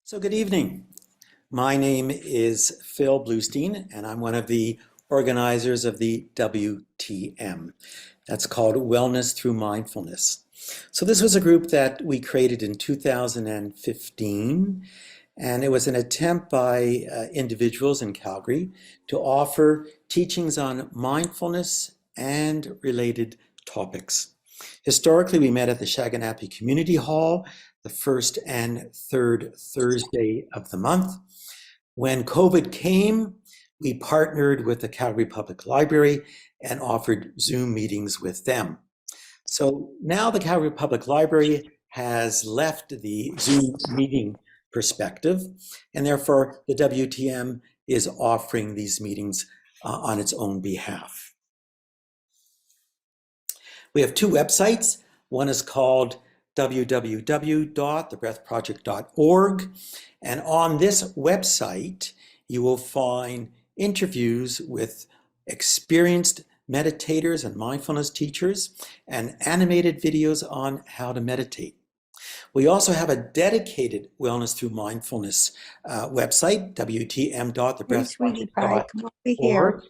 So good evening. My name is Phil Bluestein, and I'm one of the organizers of the WTM. That's called Wellness Through Mindfulness. So this was a group that we created in 2015, and it was an attempt by individuals in Calgary to offer teachings on mindfulness and related topics. Historically, we met at the Shaganappi Community Hall the first and third Thursday of the month. When COVID came, we partnered with the Calgary Public Library and offered Zoom meetings with them. So now the Calgary Public Library has left the Zoom meeting perspective, and therefore the WTM is offering these meetings on its own behalf. We have two websites. One is called www.thebreathproject.org, and on this website you will find interviews with experienced meditators and mindfulness teachers and animated videos on how to meditate. We also have a dedicated Wellness Through Mindfulness website, wtm.thebreathproject.org.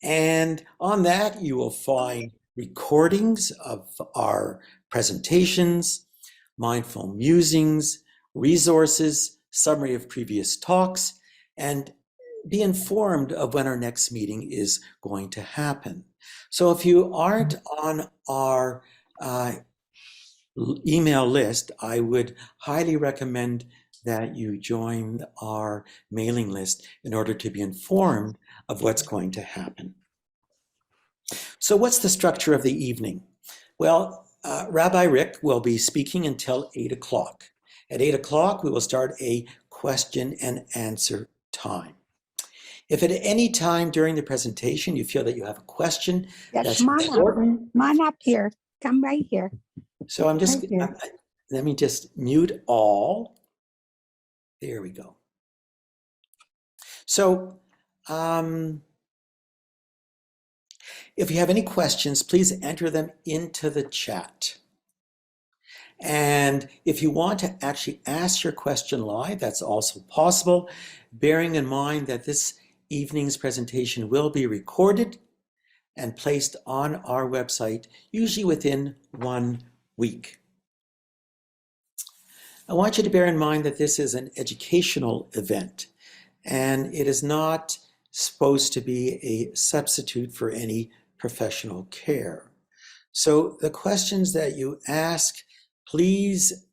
And on that you will find recordings of our presentations, mindful musings, resources, summary of previous talks, and be informed of when our next meeting is going to happen. So if you aren't on our email list, I would highly recommend that you join our mailing list in order to be informed of what's going to happen. So what's the structure of the evening? Well, Rabbi Rick will be speaking until 8 o'clock. At 8 o'clock, we will start a question and answer time. If at any time during the presentation you feel that you have a question that's important, come on up here. Come right here. So I'm just, let me just mute all. There we go. So, if you have any questions, please enter them into the chat. And if you want to actually ask your question live, that's also possible, bearing in mind that this evening's presentation will be recorded and placed on our website, usually within 1 week. I want you to bear in mind that this is an educational event, and it is not supposed to be a substitute for any professional care. So the questions that you ask, please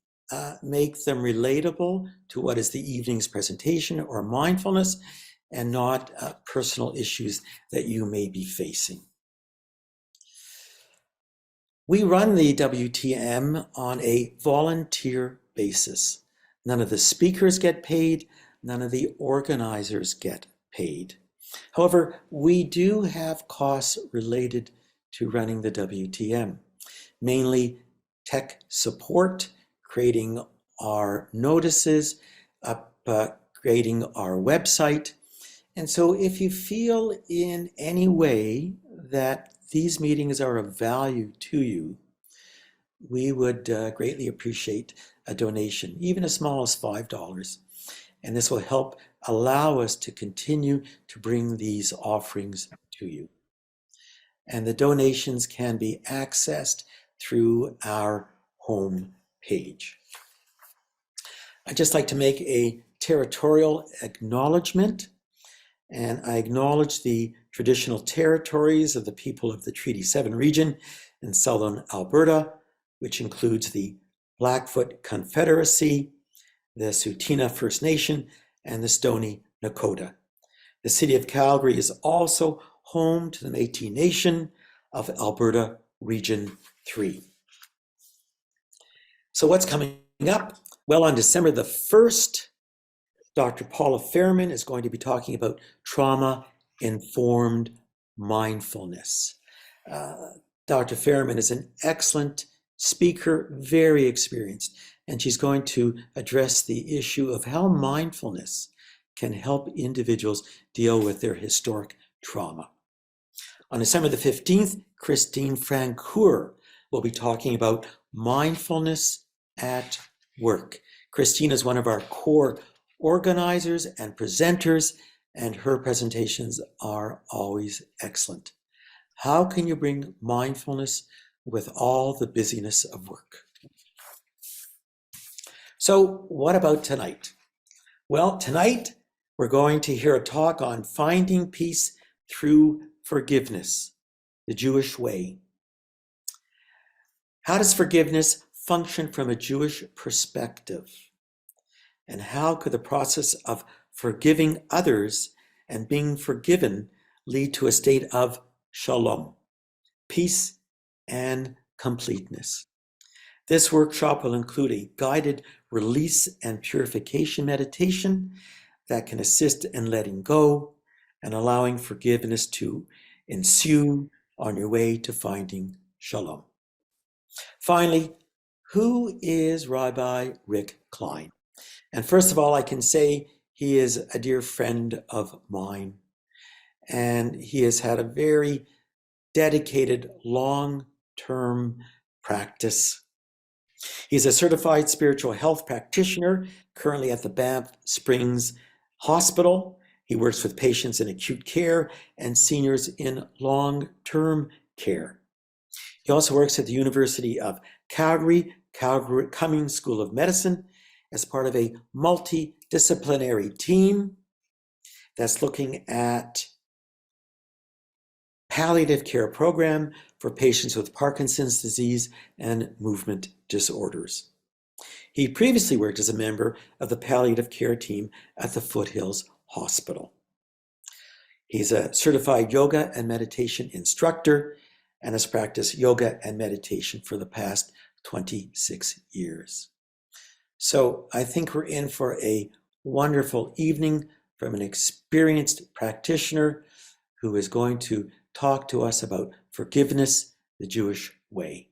make them relatable to what is the evening's presentation or mindfulness, and not personal issues that you may be facing. We run the WTM on a volunteer basis. None of the speakers get paid, none of the organizers get paid. However, we do have costs related to running the WTM, mainly tech support, creating our notices, creating our website. And so if you feel in any way that these meetings are of value to you, we would greatly appreciate a donation, even as small as $5. And this will help allow us to continue to bring these offerings to you. And the donations can be accessed through our home page. I'd just like to make a territorial acknowledgement, and I acknowledge the traditional territories of the people of the Treaty 7 region in southern Alberta, which includes the Blackfoot Confederacy, the Tsuut'ina First Nation, and the Stoney Nakoda. The city of Calgary is also home to the Métis Nation of Alberta Region 3. So what's coming up? Well, on December the 1st, Dr. Paula Fairman is going to be talking about trauma-informed mindfulness. Dr. Fairman is an excellent speaker, very experienced, and she's going to address the issue of how mindfulness can help individuals deal with their historic trauma. On December the 15th, Christine Francoeur will be talking about mindfulness at work. Christine is one of our core organizers and presenters, and her presentations are always excellent. How can you bring mindfulness with all the busyness of work? So what about tonight? Well, tonight we're going to hear a talk on finding peace through forgiveness, the Jewish way. How does forgiveness function from a Jewish perspective? And how could the process of forgiving others and being forgiven lead to a state of Shalom, peace and completeness? This workshop will include a guided release and purification meditation that can assist in letting go and allowing forgiveness to ensue on your way to finding Shalom. Finally, who is Rabbi Rick Kline? And first of all, I can say he is a dear friend of mine, and he has had a very dedicated, long-term practice. He's a certified spiritual health practitioner, currently at the Banff Springs Hospital. He works with patients in acute care and seniors in long-term care. He also works at the University of Calgary Cummings School of Medicine as part of a multidisciplinary team that's looking at palliative care program for patients with Parkinson's disease and movement disorders. He previously worked as a member of the palliative care team at the Foothills Hospital. He's a certified yoga and meditation instructor and has practiced yoga and meditation for the past 26 years. So I think we're in for a wonderful evening from an experienced practitioner who is going to talk to us about forgiveness, the Jewish way.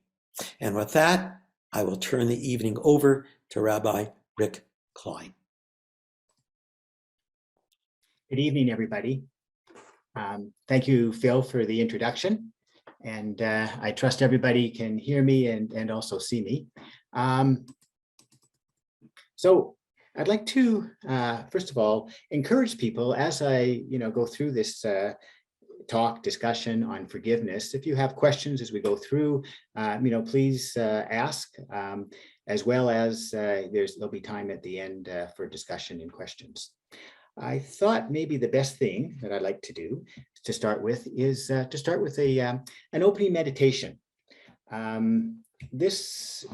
And with that, I will turn the evening over to Rabbi Rick Kline. Good evening, everybody. Thank you, Phil, for the introduction. And I trust everybody can hear me and also see me. So I'd like to, first of all, encourage people as I go through this discussion on forgiveness. If you have questions as we go through, please ask, as well as there'll be time at the end for discussion and questions. I thought maybe the best thing that I'd like to do to start with is to start with an opening meditation. This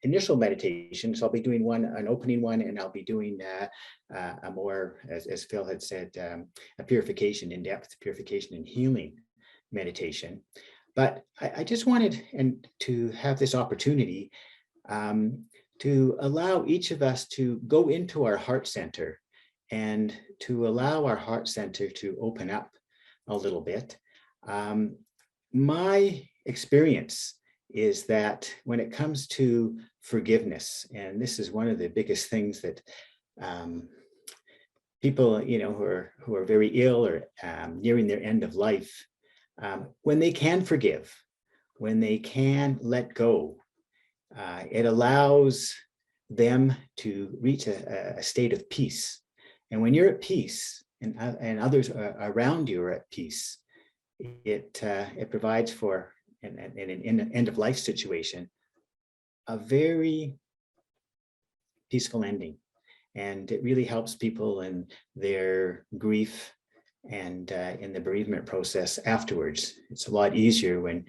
initial meditation, so I'll be doing an opening one, and I'll be doing a more, as Phil had said, a purification, in-depth purification and healing meditation. But I just wanted to have this opportunity to allow each of us to go into our heart center and to allow our heart center to open up a little bit. My experience is that when it comes to forgiveness, and this is one of the biggest things that people, who are very ill or nearing their end of life, when they can forgive, when they can let go, it allows them to reach a state of peace. And when you're at peace and others around you are at peace, it provides for, in an end of life situation, a very peaceful ending. And it really helps people in their grief and in the bereavement process afterwards. It's a lot easier when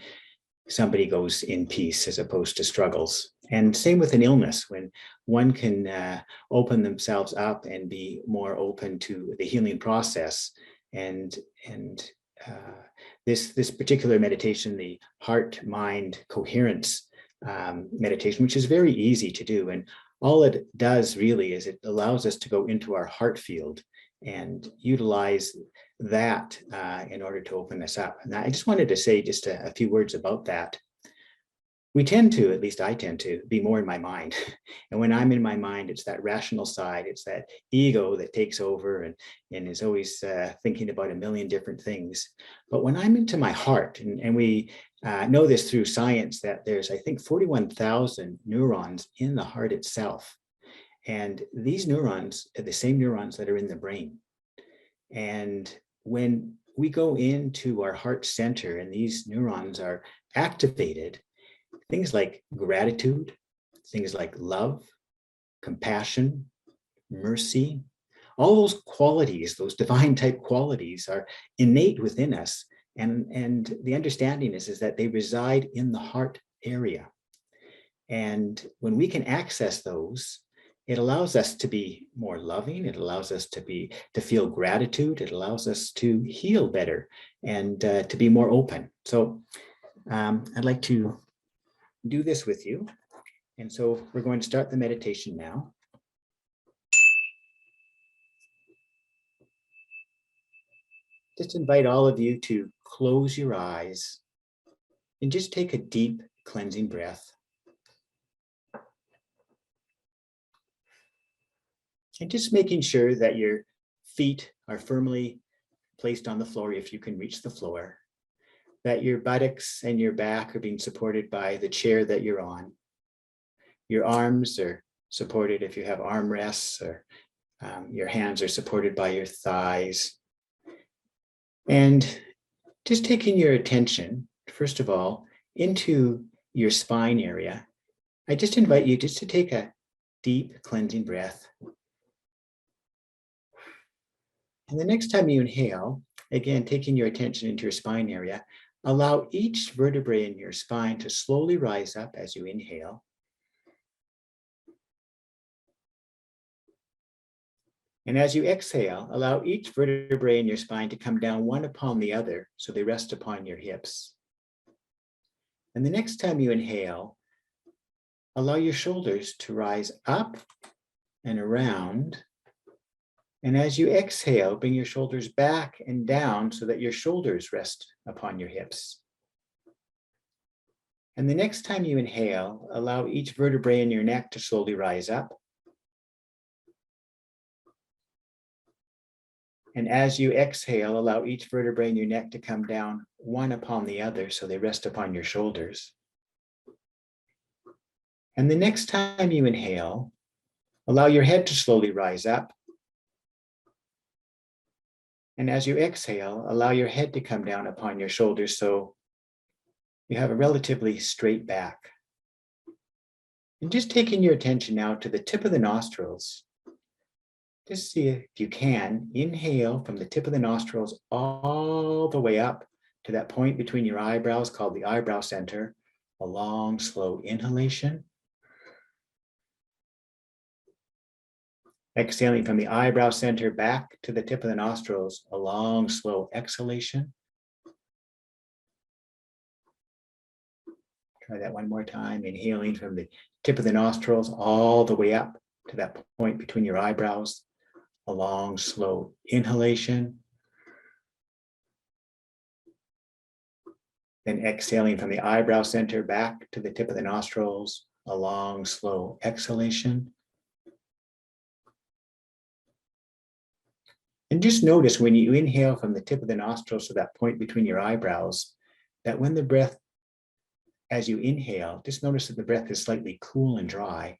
somebody goes in peace as opposed to struggles. And same with an illness, when one can open themselves up and be more open to the healing process. And this particular meditation, the heart-mind coherence meditation, which is very easy to do. And all it does really is it allows us to go into our heart field and utilize that in order to open this up. And I just wanted to say just a few words about that. We tend to, at least I tend to, be more in my mind. And when I'm in my mind, it's that rational side, it's that ego that takes over and is always thinking about a million different things. But when I'm into my heart, and we know this through science, that there's, I think, 41,000 neurons in the heart itself. And these neurons are the same neurons that are in the brain. And when we go into our heart center and these neurons are activated, things like gratitude, things like love, compassion, mercy, all those qualities, those divine type qualities are innate within us. And the understanding is that they reside in the heart area. And when we can access those, it allows us to be more loving. It allows us to feel gratitude. It allows us to heal better and to be more open. So I'd like to do this with you. And so we're going to start the meditation now. Just invite all of you to close your eyes and just take a deep cleansing breath. And just making sure that your feet are firmly placed on the floor if you can reach the floor, that your buttocks and your back are being supported by the chair that you're on. Your arms are supported if you have arm rests, or your hands are supported by your thighs. And just taking your attention, first of all, into your spine area. I just invite you just to take a deep cleansing breath. And the next time you inhale, again, taking your attention into your spine area, allow each vertebrae in your spine to slowly rise up as you inhale. And as you exhale, allow each vertebrae in your spine to come down one upon the other so they rest upon your hips. And the next time you inhale, allow your shoulders to rise up and around. And as you exhale, bring your shoulders back and down so that your shoulders rest upon your hips. And the next time you inhale, allow each vertebrae in your neck to slowly rise up. And as you exhale, allow each vertebrae in your neck to come down one upon the other so they rest upon your shoulders. And the next time you inhale, allow your head to slowly rise up. And as you exhale, allow your head to come down upon your shoulders so you have a relatively straight back. And just taking your attention now to the tip of the nostrils. Just see if you can inhale from the tip of the nostrils all the way up to that point between your eyebrows called the eyebrow center. A long, slow inhalation. Exhaling from the eyebrow center back to the tip of the nostrils, a long, slow exhalation. Try that one more time. Inhaling from the tip of the nostrils all the way up to that point between your eyebrows, a long, slow inhalation. Then exhaling from the eyebrow center back to the tip of the nostrils, a long, slow exhalation. And just notice when you inhale from the tip of the nostrils to that point between your eyebrows, that when the breath, as you inhale, just notice that the breath is slightly cool and dry.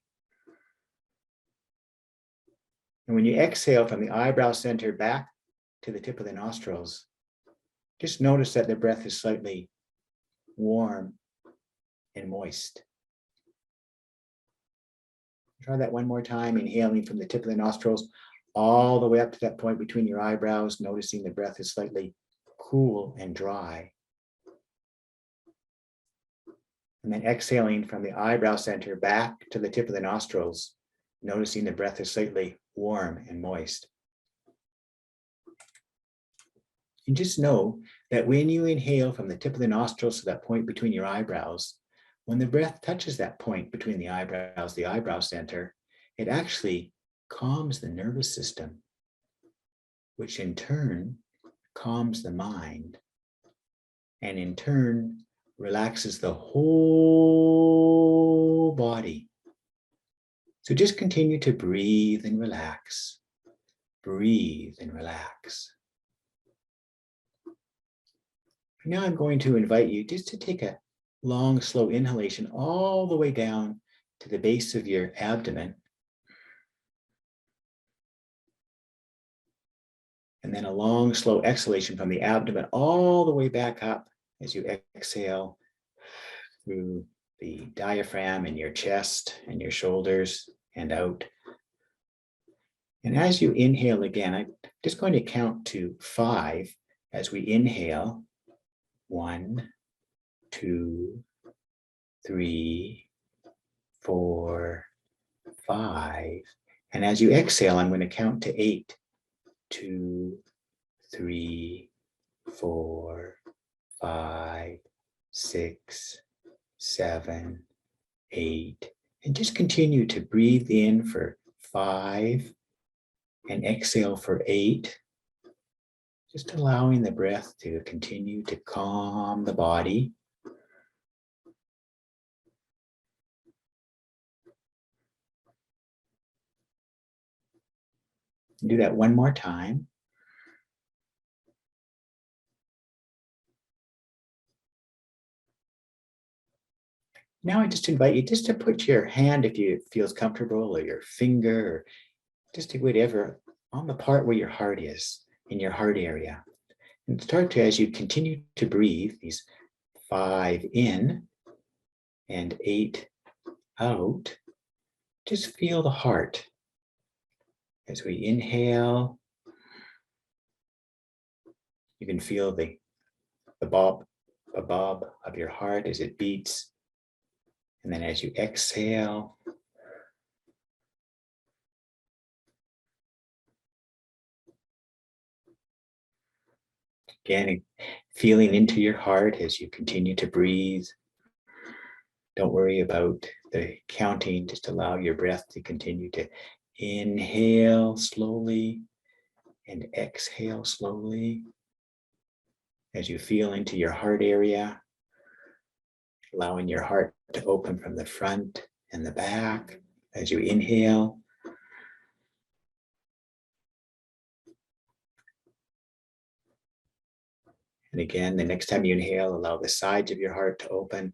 And when you exhale from the eyebrow center back to the tip of the nostrils, just notice that the breath is slightly warm and moist. Try that one more time, inhaling from the tip of the nostrils all the way up to that point between your eyebrows, noticing the breath is slightly cool and dry. And then exhaling from the eyebrow center back to the tip of the nostrils, noticing the breath is slightly warm and moist. And just know that when you inhale from the tip of the nostrils to that point between your eyebrows, when the breath touches that point between the eyebrows, the eyebrow center, it actually calms the nervous system, which in turn calms the mind, and in turn relaxes the whole body. So just continue to breathe and relax. Breathe and relax. Now I'm going to invite you just to take a long, slow inhalation all the way down to the base of your abdomen. And then a long, slow exhalation from the abdomen all the way back up as you exhale through the diaphragm and your chest and your shoulders and out. And as you inhale again, I'm just going to count to 5 as we inhale. 1, 2, 3, 4, 5. And as you exhale, I'm going to count to 8. 2, 3, 4, 5, 6, 7, 8. And just continue to breathe in for 5 and exhale for 8. Just allowing the breath to continue to calm the body. Do that one more time. Now I just invite you just to put your hand, if you feels comfortable, or your finger, or just whatever, on the part where your heart is, in your heart area. And start to, as you continue to breathe, these 5 in and 8 out, just feel the heart. As we inhale, you can feel the bob of your heart as it beats. And then as you exhale, again, feeling into your heart as you continue to breathe. Don't worry about the counting, just allow your breath to continue to inhale slowly and exhale slowly. As you feel into your heart area, allowing your heart to open from the front and the back as you inhale. And again, the next time you inhale, allow the sides of your heart to open.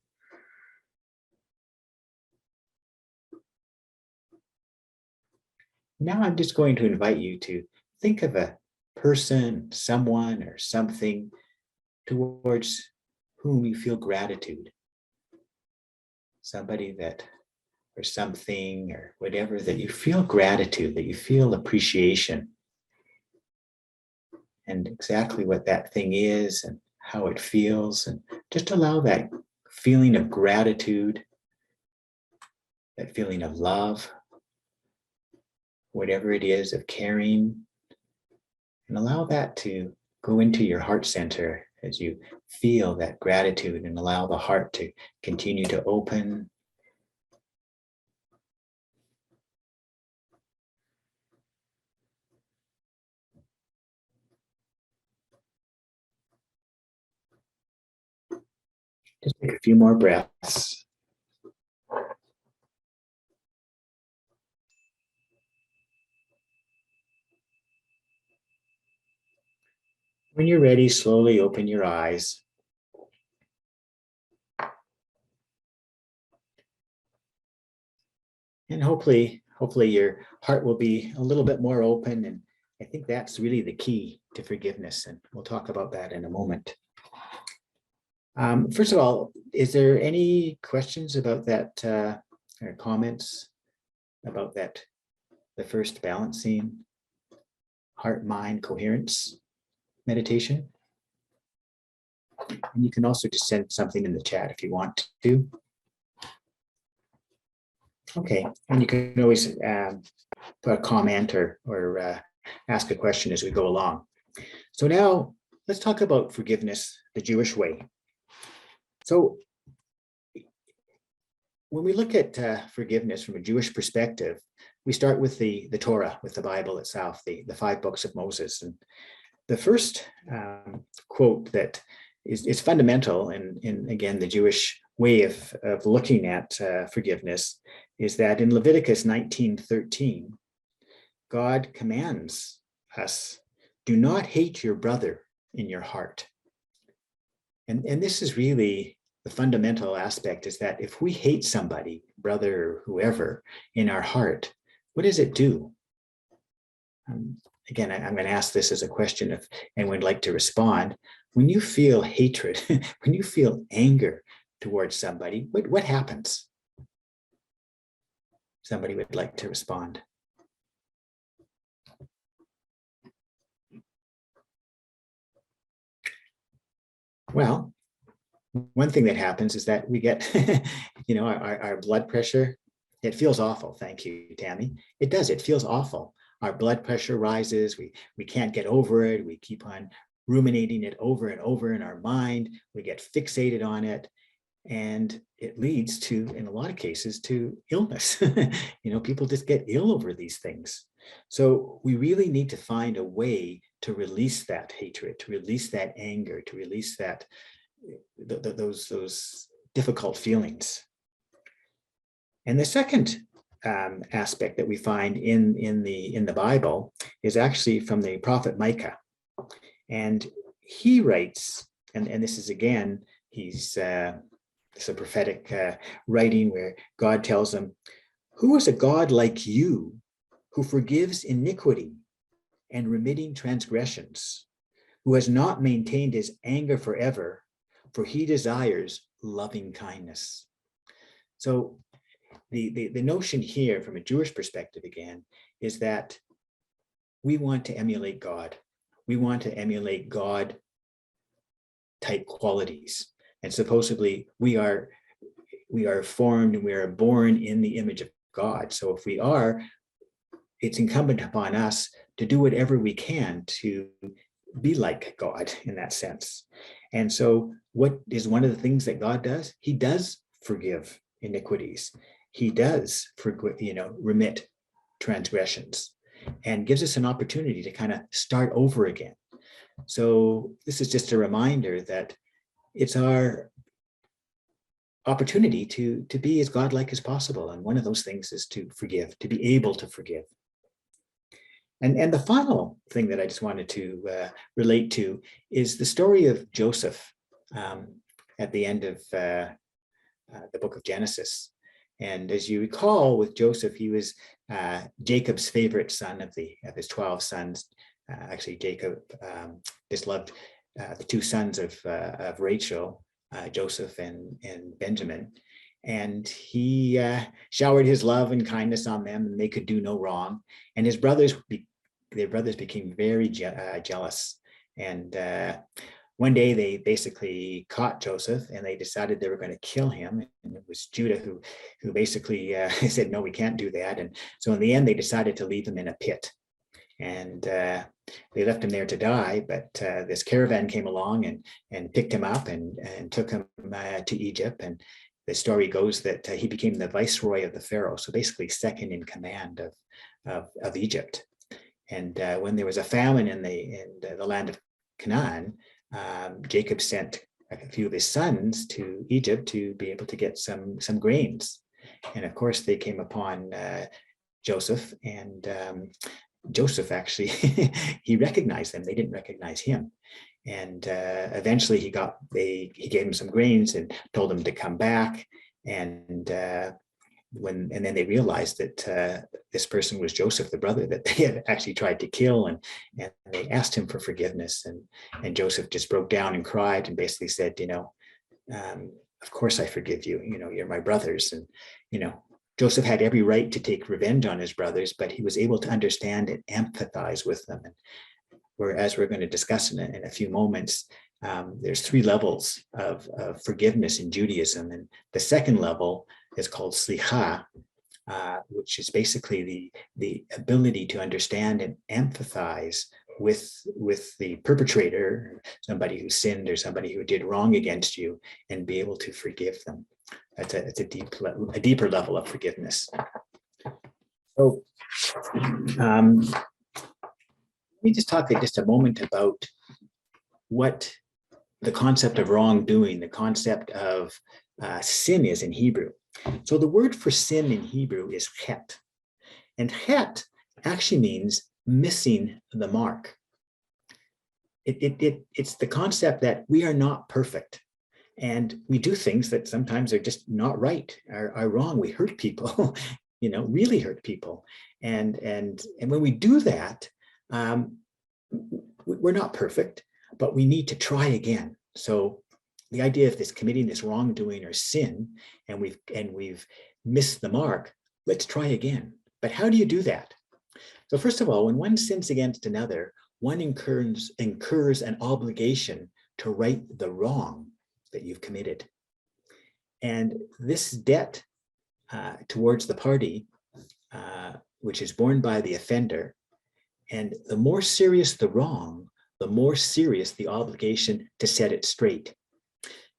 Now I'm just going to invite you to think of a person, someone, or something towards whom you feel gratitude. Somebody that, or something, or whatever, that you feel gratitude, that you feel appreciation. And exactly what that thing is and how it feels. And just allow that feeling of gratitude, that feeling of love, whatever it is, of caring, and allow that to go into your heart center as you feel that gratitude, and allow the heart to continue to open. Just take a few more breaths. When you're ready, slowly open your eyes. And hopefully your heart will be a little bit more open. And I think that's really the key to forgiveness. And we'll talk about that in a moment. First of all, is there any questions about that, or comments about that, the first balancing heart-mind coherence meditation? And you can also just send something in the chat if you want to. Okay, and you can always put a comment or ask a question as we go along. So now let's talk about forgiveness the Jewish way. So when we look at forgiveness from a Jewish perspective, we start with the Torah, with the Bible itself, the 5 books of Moses. And the first quote that is fundamental in again, the Jewish way of looking at forgiveness is that in Leviticus 19:13, God commands us, do not hate your brother in your heart. And this is really the fundamental aspect, is that if we hate somebody, brother or whoever, in our heart, what does it do? again, I'm going to ask this as a question if anyone would like to respond. When you feel hatred, when you feel anger towards somebody, what happens? Somebody would like to respond. Well, one thing that happens is that we get, our blood pressure, it feels awful. Thank you, Tammy. It does, it feels awful. Our blood pressure rises, we can't get over it. We keep on ruminating it over and over in our mind. We get fixated on it. And it leads to, in a lot of cases, to illness. People just get ill over these things. So we really need to find a way to release that hatred, to release that anger, to release that those difficult feelings. And the second aspect that we find in the Bible is actually from the prophet Micah, and he writes, and this is again, it's a prophetic writing where God tells him, "Who is a God like you, who forgives iniquity and remitting transgressions, who has not maintained his anger forever, for he desires loving kindness." So the notion here from a Jewish perspective again is that we want to emulate God. We want to emulate God type qualities. And supposedly we are formed and we are born in the image of God. So if we are, it's incumbent upon us to do whatever we can to be like God in that sense. And so what is one of the things that God does? He does forgive iniquities. He does remit transgressions and gives us an opportunity to kind of start over again. So this is just a reminder that it's our opportunity to be as godlike as possible. And one of those things is to forgive, to be able to forgive. And the final thing that I just wanted to relate to is the story of Joseph at the end of the book of Genesis. And as you recall, with Joseph, he was Jacob's favorite son of his 12 sons. Actually, Jacob just loved the two sons of Rachel, Joseph and Benjamin. And he showered his love and kindness on them, and they could do no wrong. And their brothers became very jealous. And one day they basically caught Joseph, and they decided they were going to kill him. And it was Judah who basically said, "No, we can't do that." And so in the end, they decided to leave him in a pit. And they left him there to die, but this caravan came along and picked him up and took him to Egypt. And the story goes that he became the viceroy of the Pharaoh, so basically second in command of Egypt. And when there was a famine in the land of Canaan, Jacob sent a few of his sons to Egypt to be able to get some grains. And of course, they came upon Joseph, and Joseph actually, he recognized them. They didn't recognize him. And eventually he gave him some grains and told him to come back. And then they realized that this person was Joseph, the brother that they had actually tried to kill. And they asked him for forgiveness. And Joseph just broke down and cried and basically said, of course I forgive you. You're my brothers. And, Joseph had every right to take revenge on his brothers, but he was able to understand and empathize with them. And as we're going to discuss in a few moments, there's 3 levels of forgiveness in Judaism. And the second level is called slicha, which is basically the ability to understand and empathize with the perpetrator, somebody who sinned or somebody who did wrong against you, and be able to forgive them. It's a deeper level of forgiveness. So let me just talk just a moment about what the concept of wrongdoing, the concept of sin is in Hebrew. So the word for sin in Hebrew is chet. And chet actually means missing the mark. It's the concept that we are not perfect. And we do things that sometimes are just not right, are wrong. We hurt people, really hurt people. And when we do that, we're not perfect, but we need to try again. So the idea of this committing this wrongdoing or sin, and we've missed the mark, let's try again. But how do you do that? So first of all, when one sins against another, one incurs an obligation to right the wrong that you've committed. And this debt towards the party, which is borne by the offender, and the more serious the wrong, the more serious the obligation to set it straight.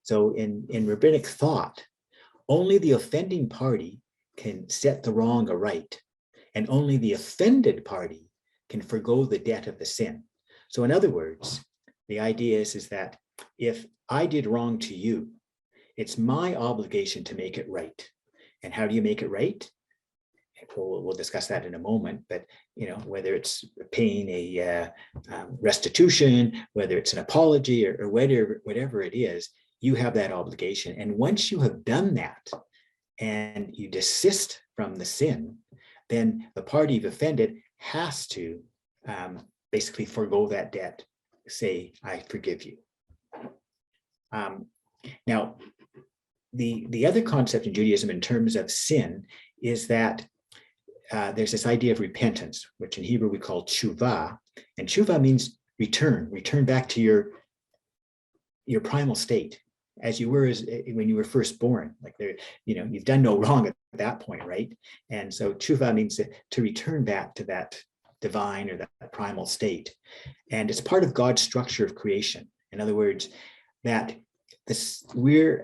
So in rabbinic thought, only the offending party can set the wrong aright, and only the offended party can forgo the debt of the sin. So in other words, the idea is that if I did wrong to you, it's my obligation to make it right. And how do you make it right? We'll discuss that in a moment, but whether it's paying a restitution, whether it's an apology, or whatever it is, you have that obligation. And once you have done that and you desist from the sin, then the party you've offended has to basically forgo that debt, say, I forgive you. Now, the other concept in Judaism in terms of sin is that there's this idea of repentance, which in Hebrew we call tshuva, and tshuva means return back to your primal state, as you were when you were first born. Like you've done no wrong at that point, right? And so tshuva means to return back to that divine or that primal state, and it's part of God's structure of creation. In other words, that we're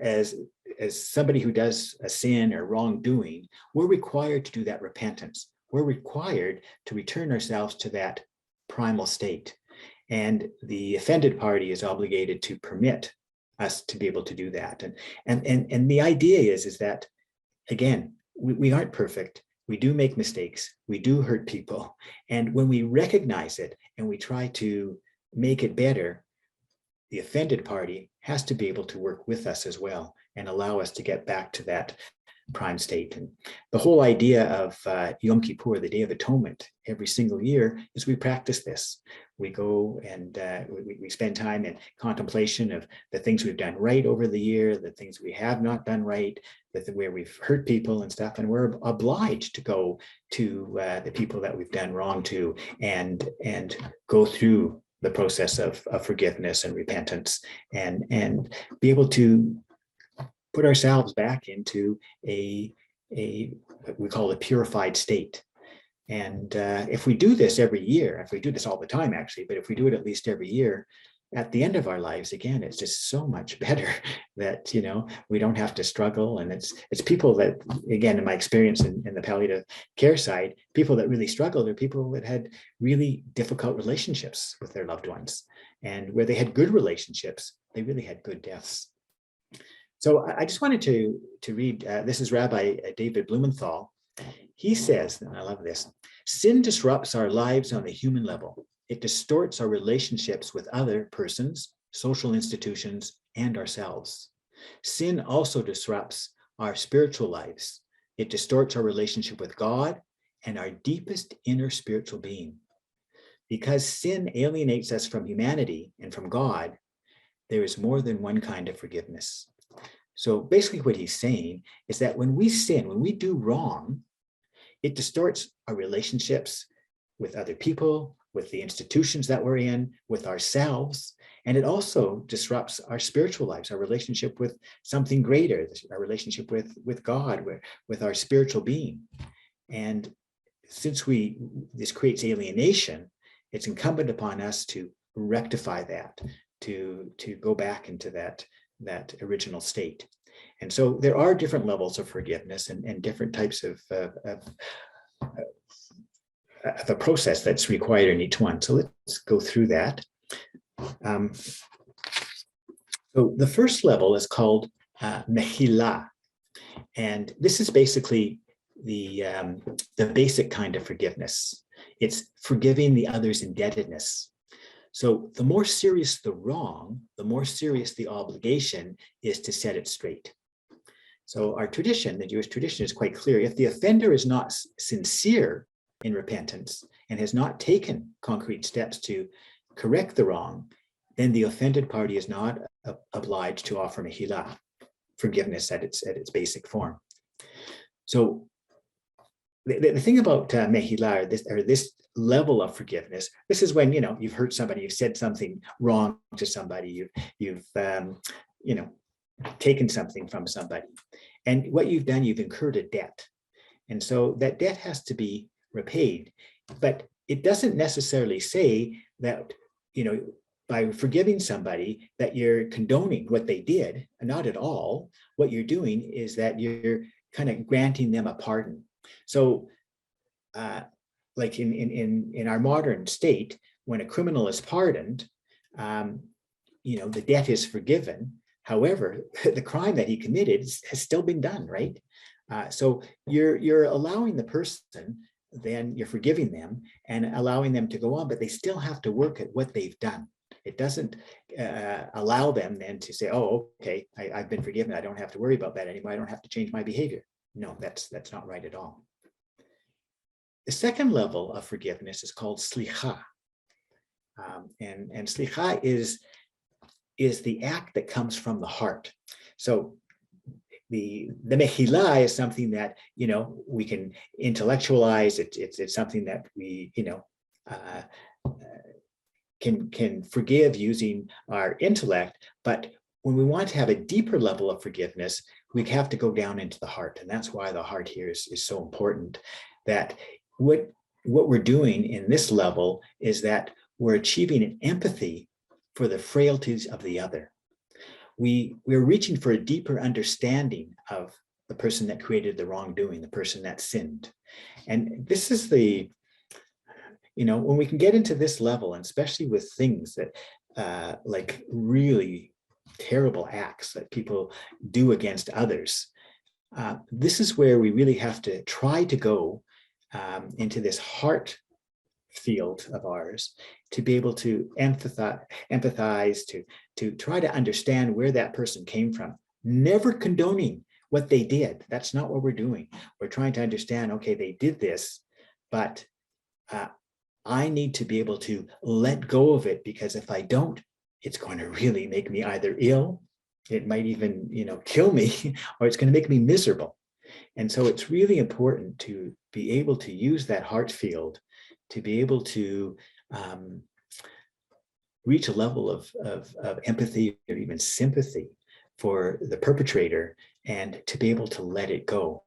as somebody who does a sin or wrongdoing, we're required to do that repentance. We're required to return ourselves to that primal state. And the offended party is obligated to permit us to be able to do that. And the idea is that, again, we aren't perfect. We do make mistakes. We do hurt people. And when we recognize it and we try to make it better, the offended party has to be able to work with us as well and allow us to get back to that prime state. And the whole idea of Yom Kippur, the Day of Atonement, every single year is we practice this. We go and we spend time in contemplation of the things we've done right over the year, the things we have not done right, where we've hurt people and stuff, and we're obliged to go to the people that we've done wrong to and go through the process of forgiveness and repentance, and be able to put ourselves back into a what we call a purified state. And if we do this every year, if we do this all the time, actually, but if we do it at least every year, at the end of our lives, again, it's just so much better that, we don't have to struggle. And it's people that, again, in my experience in the palliative care side, people that really struggled are people that had really difficult relationships with their loved ones. And where they had good relationships, they really had good deaths. So I just wanted to read, this is Rabbi David Blumenthal. He says, and I love this, sin disrupts our lives on a human level. It distorts our relationships with other persons, social institutions, and ourselves. Sin also disrupts our spiritual lives. It distorts our relationship with God and our deepest inner spiritual being. Because sin alienates us from humanity and from God, there is more than one kind of forgiveness. So basically what he's saying is that when we sin, when we do wrong, it distorts our relationships with other people, with the institutions that we're in, with ourselves, and it also disrupts our spiritual lives, our relationship with something greater, our relationship with God, with our spiritual being. And since this creates alienation, it's incumbent upon us to rectify that, to go back into that original state. And so there are different levels of forgiveness and different types of a process that's required in each one. So let's go through that. So the first level is called mehila, and this is basically the basic kind of forgiveness. It's forgiving the other's indebtedness. So the more serious the wrong, the more serious the obligation is to set it straight. So our tradition, the Jewish tradition, is quite clear. If the offender is not sincere in repentance, and has not taken concrete steps to correct the wrong, then the offended party is not obliged to offer mehillah, forgiveness at its basic form. So the thing about mehillah, or this level of forgiveness, this is when, you've hurt somebody, you've said something wrong to somebody, you've taken something from somebody, and what you've done, you've incurred a debt, and so that debt has to be repaid. But it doesn't necessarily say that by forgiving somebody that you're condoning what they did. Not at all. What you're doing is that you're kind of granting them a pardon. So like in our modern state, when a criminal is pardoned, the debt is forgiven. However, the crime that he committed has still been done, right? So you're allowing the person, then you're forgiving them and allowing them to go on, but they still have to work at what they've done. It doesn't allow them then to say, oh, okay, I've been forgiven. I don't have to worry about that anymore. I don't have to change my behavior. No, that's not right at all. The second level of forgiveness is called slicha. And slicha is the act that comes from the heart. So the mehillah is something that we can intellectualize. It's something that we can forgive using our intellect. But when we want to have a deeper level of forgiveness, we have to go down into the heart, and that's why the heart here is so important. That what we're doing in this level is that we're achieving an empathy for the frailties of the other. We're reaching for a deeper understanding of the person that created the wrongdoing, the person that sinned. And this is when we can get into this level, and especially with things that like really terrible acts that people do against others, this is where we really have to try to go into this heart field of ours to be able to empathize, to try to understand where that person came from, never condoning what they did. That's not what we're doing. We're trying to understand, okay, they did this, but I need to be able to let go of it, because if I don't, it's going to really make me either ill, it might even, kill me, or it's going to make me miserable. And so it's really important to be able to use that heart field to be able to reach a level of empathy or even sympathy for the perpetrator, and to be able to let it go.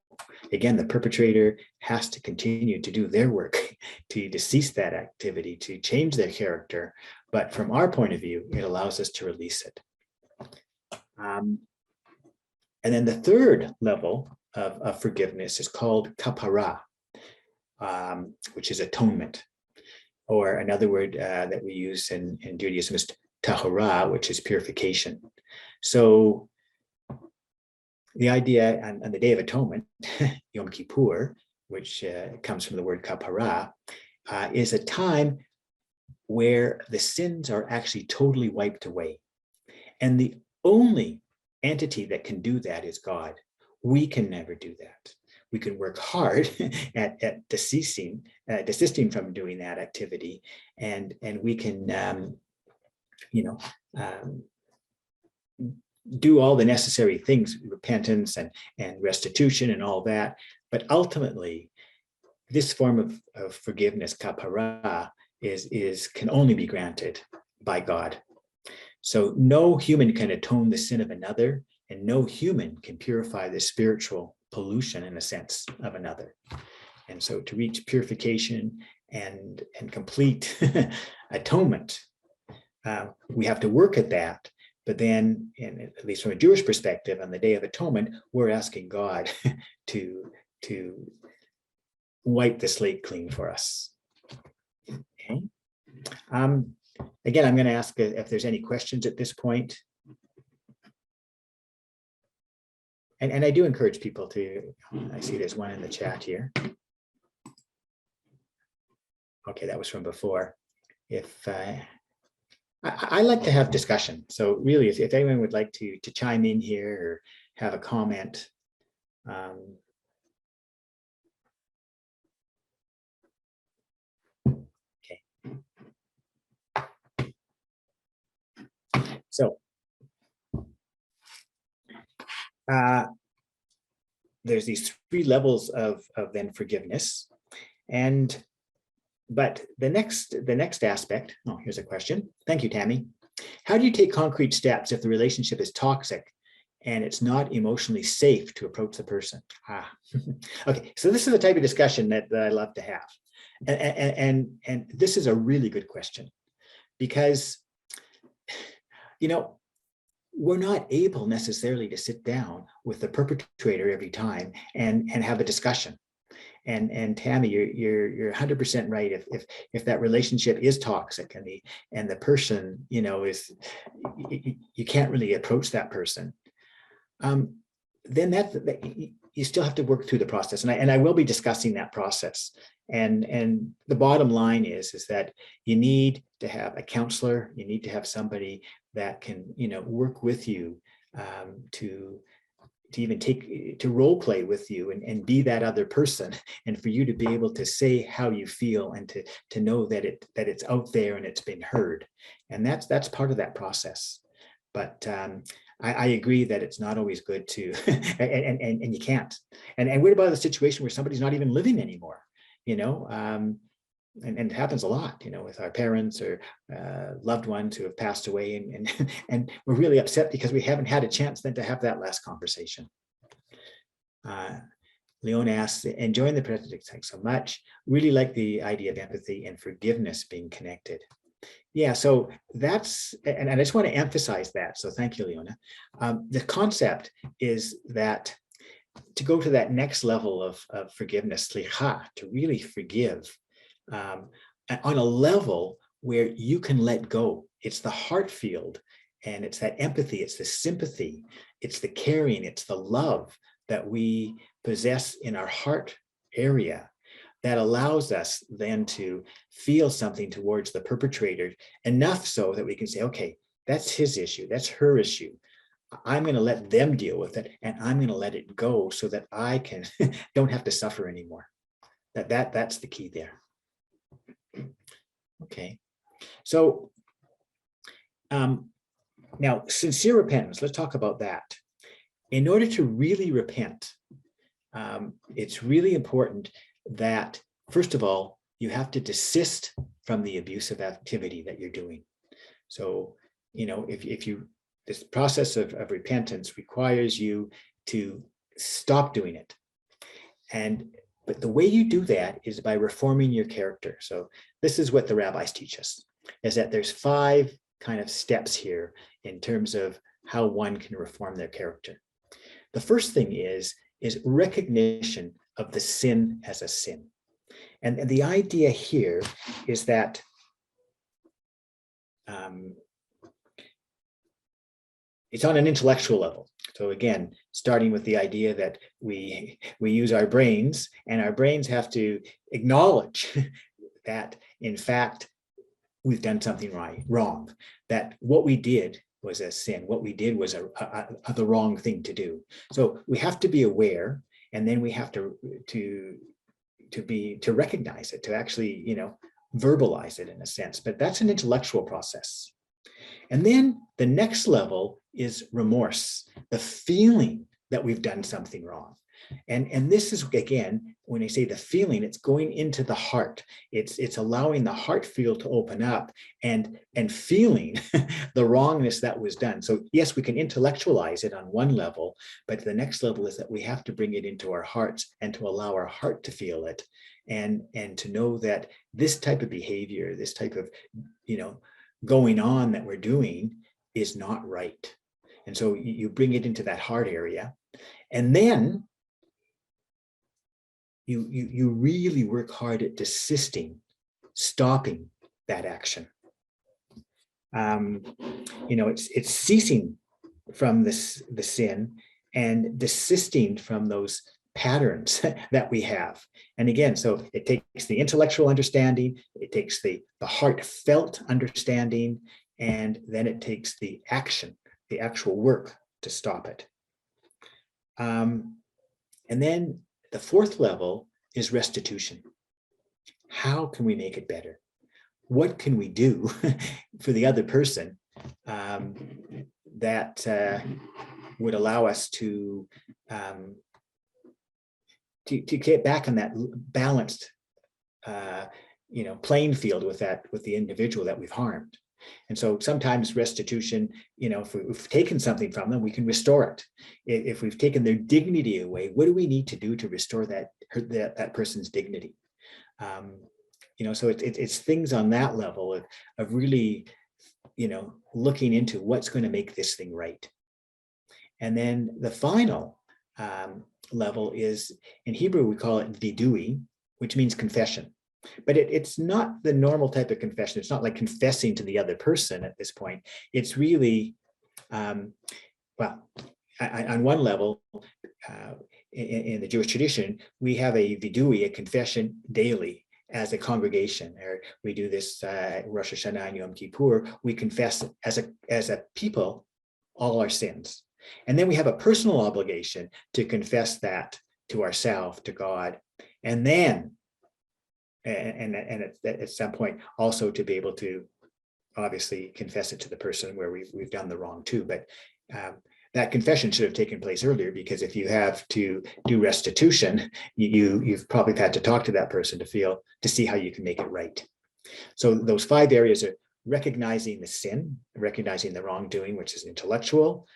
Again, the perpetrator has to continue to do their work to cease that activity, to change their character. But from our point of view, it allows us to release it. And then the third level of forgiveness is called kapara, which is atonement. Or another word that we use in Judaism is tahora, which is purification. So the idea on the Day of Atonement, Yom Kippur, which comes from the word kapara, is a time where the sins are actually totally wiped away. And the only entity that can do that is God. We can never do that. We can work hard at desisting from doing that activity, and we can do all the necessary things, repentance and restitution and all that. But ultimately, this form of forgiveness, kapara, can only be granted by God. So no human can atone the sin of another, and no human can purify the spiritual pollution, in a sense, of another. And so to reach purification and complete atonement, we have to work at that. But then, at least from a Jewish perspective, on the Day of Atonement, we're asking God to wipe the slate clean for us. Okay. Again, I'm going to ask if there's any questions at this point. And I do encourage people to, I see there's one in the chat here. Okay, that was from before. If I like to have discussion. So really, if anyone would like to chime in here or have a comment. So there's these 3 levels of then forgiveness. But the next aspect, oh, here's a question. Thank you, Tammy. How do you take concrete steps if the relationship is toxic and it's not emotionally safe to approach the person? Okay, so this is the type of discussion that I love to have. And this is a really good question, because, you know, we're not able necessarily to sit down with the perpetrator every time and have a discussion. And Tammy, you're 100% right. If that relationship is toxic and the person, you know, is, you can't really approach that person, then that you still have to work through the process. And I will be discussing that process. And the bottom line is that you need to have a counselor. You need to have somebody that can, you know, work with you to even to role play with you and be that other person, and for you to be able to say how you feel and to know that it's out there and it's been heard. And that's part of that process. But I agree that it's not always good to, and you can't. And what about the situation where somebody's not even living anymore? You know, and it happens a lot, you know, with our parents or loved ones who have passed away, and we're really upset because we haven't had a chance then to have that last conversation. Leon asks, enjoying the present, thanks so much. Really like the idea of empathy and forgiveness being connected. Yeah, so that's, and I just want to emphasize that. So thank you, Leona. The concept is that to go to that next level of forgiveness, slicha, to really forgive, on a level where you can let go. It's the heart field, and it's that empathy, it's the sympathy, it's the caring, it's the love that we possess in our heart area that allows us then to feel something towards the perpetrator, enough so that we can say, okay, that's his issue, that's her issue. I'm going to let them deal with it, and I'm going to let it go so that I can don't have to suffer anymore. That's the key there. Okay, so now sincere repentance, let's talk about that. In order to really repent, it's really important that, first of all, you have to desist from the abusive activity that you're doing. So, you know, this process of repentance requires you to stop doing it. But the way you do that is by reforming your character. So this is what the rabbis teach us, is that there's 5 kind of steps here in terms of how one can reform their character. The first thing is recognition of the sin as a sin. And the idea here is that it's on an intellectual level. So again, starting with the idea that we use our brains, and our brains have to acknowledge that, in fact, we've done something wrong, that what we did was a sin, what we did was the wrong thing to do. So we have to be aware, and then we have to recognize it, to actually, you know, verbalize it in a sense. But that's an intellectual process. And then the next level is remorse, the feeling that we've done something wrong. And this is, again, when I say the feeling, it's going into the heart. It's allowing the heart field to open up and feeling the wrongness that was done. So yes, we can intellectualize it on one level, but the next level is that we have to bring it into our hearts and to allow our heart to feel it, and to know that this type of behavior, this type of, you know, going on that we're doing is not right. And so you bring it into that heart area, and then you really work hard at desisting, stopping that action. You know, it's ceasing from the sin and desisting from those patterns that we have. And again, so it takes the intellectual understanding, it takes the heartfelt understanding, and then it takes the action, the actual work to stop it. And then the 4th level is restitution. How can we make it better? What can we do for the other person that would allow us to get back on that balanced playing field with the individual that we've harmed. And so sometimes restitution, if we've taken something from them, we can restore it. If we've taken their dignity away, what do we need to do to restore that person's dignity? So it's things on that level of really, looking into what's going to make this thing right. And then the final level is, in Hebrew, we call it vidui, which means confession. But it's not the normal type of confession. It's not like confessing to the other person at this point. It's really, on one level, in the Jewish tradition, we have a vidui, a confession daily as a congregation. Or we do this Rosh Hashanah and Yom Kippur. We confess as a people all our sins. And then we have a personal obligation to confess that to ourselves, to God. And then and at some point also to be able to obviously confess it to the person where we've done the wrong too. But that confession should have taken place earlier, because if you have to do restitution, you've probably had to talk to that person to see how you can make it right. So those 5 areas are recognizing the sin, recognizing the wrongdoing, which is intellectual,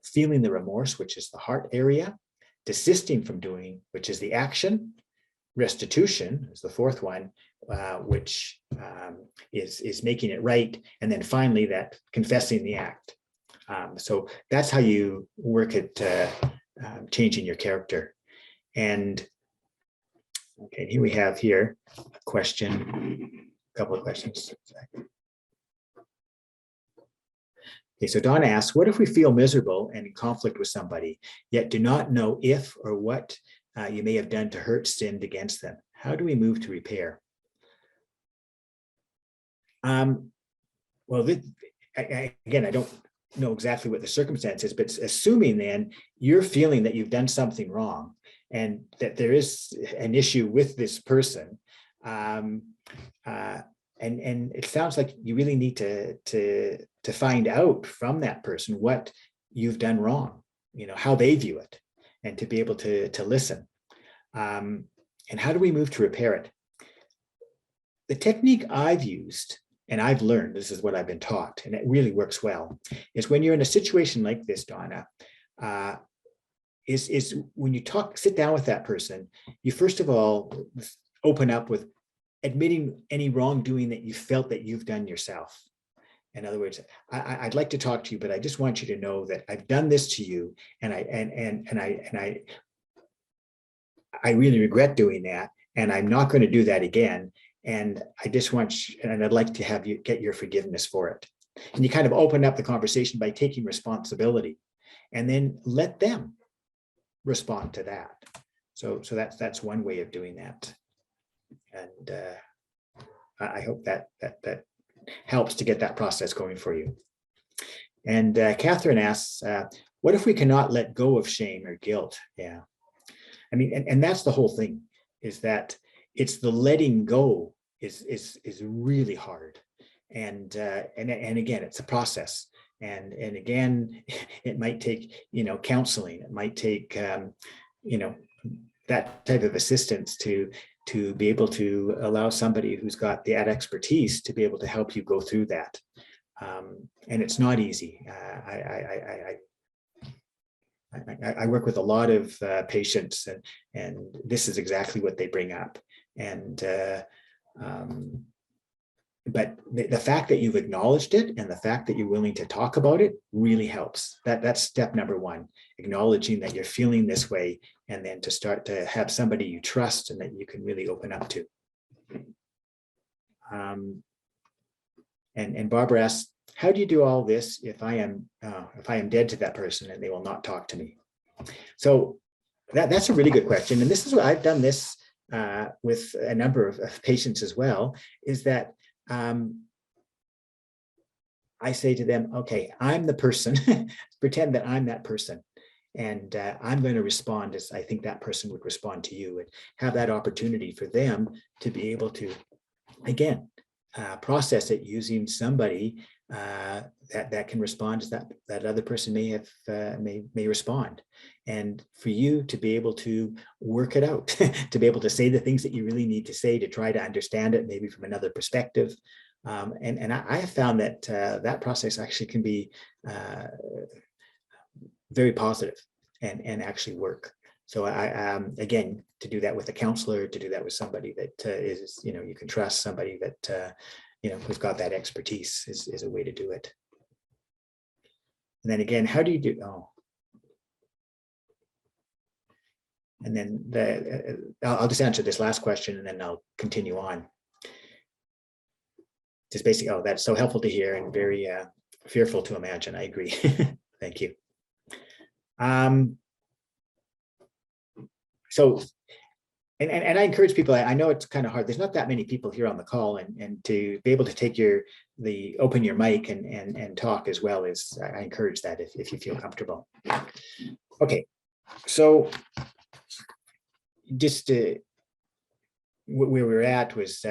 feeling the remorse, which is the heart area, desisting from doing, which is the action, restitution is the 4th one, which is making it right, and then finally that confessing the act. So that's how you work at changing your character. And okay, here we have a couple of questions. Okay, so Donna asks, what if we feel miserable and in conflict with somebody, yet do not know if or what you may have done to hurt, sinned against them? How do we move to repair? Well, again, I don't know exactly what the circumstance is, but assuming then you're feeling that you've done something wrong and that there is an issue with this person, and it sounds like you really need to find out from that person what you've done wrong, how they view it, and to be able to listen. And how do we move to repair it? The technique I've used, and I've learned, this is what I've been taught, and it really works well, is when you're in a situation like this, Donna, is when you sit down with that person, you first of all open up with admitting any wrongdoing that you felt that you've done yourself. In other words, I'd like to talk to you, but I just want you to know that I've done this to you, and I really regret doing that, and I'm not going to do that again. And I just want you, and I'd like to have you get your forgiveness for it. And you kind of open up the conversation by taking responsibility, and then let them respond to that. So that's one way of doing that. And I hope that helps to get that process going for you. And Catherine asks, what if we cannot let go of shame or guilt? Yeah. I mean, and that's the whole thing, is that it's the letting go is really hard. And again, it's a process. And again, it might take, counseling. It might take, that type of assistance to be able to allow somebody who's got that expertise to be able to help you go through that. And it's not easy. I work with a lot of patients, and this is exactly what they bring up. And but the fact that you've acknowledged it and the fact that you're willing to talk about it really helps. That's step number 1, acknowledging that you're feeling this way, and then to start to have somebody you trust and that you can really open up to. And Barbara asks, how do you do all this if I am dead to that person and they will not talk to me? So that's a really good question. And this is what I've done this with a number of patients as well, is that I say to them, okay, I'm the person, pretend that I'm that person. And I'm going to respond as I think that person would respond to you, and have that opportunity for them to be able to, again, process it using somebody that can respond as that other person may have may respond, and for you to be able to work it out, to be able to say the things that you really need to say, to try to understand it maybe from another perspective. And I have found that that process actually can be very positive and actually work. So again, to do that with a counselor, to do that with somebody that is, you can trust, somebody that, who's got that expertise is a way to do it. And then again, how do you do, and then I'll just answer this last question and then I'll continue on. Just basically, that's so helpful to hear and very fearful to imagine. I agree. Thank you. So, and I encourage people, I know it's kind of hard. There's not that many people here on the call, and to be able to take open your mic and talk as well is, I encourage that if you feel comfortable. Okay, so just where we were at was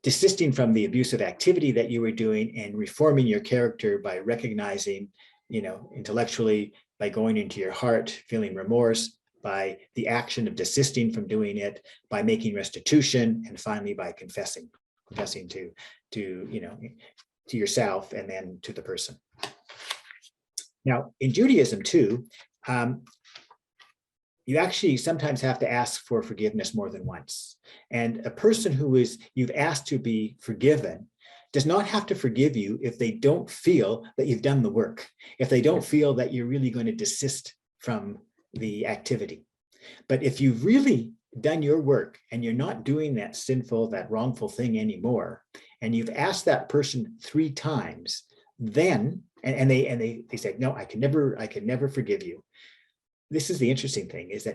desisting from the abusive activity that you were doing and reforming your character by recognizing, intellectually, by going into your heart, feeling remorse, by the action of desisting from doing it, by making restitution, and finally by confessing to yourself and then to the person. Now, in Judaism too, you actually sometimes have to ask for forgiveness more than once. And a person you've asked to be forgiven does not have to forgive you if they don't feel that you've done the work, if they don't feel that you're really going to desist from the activity. But if you've really done your work and you're not doing that sinful, that wrongful thing anymore, and you've asked that person 3 times, then, and they say, no, I can never forgive you. This is the interesting thing, is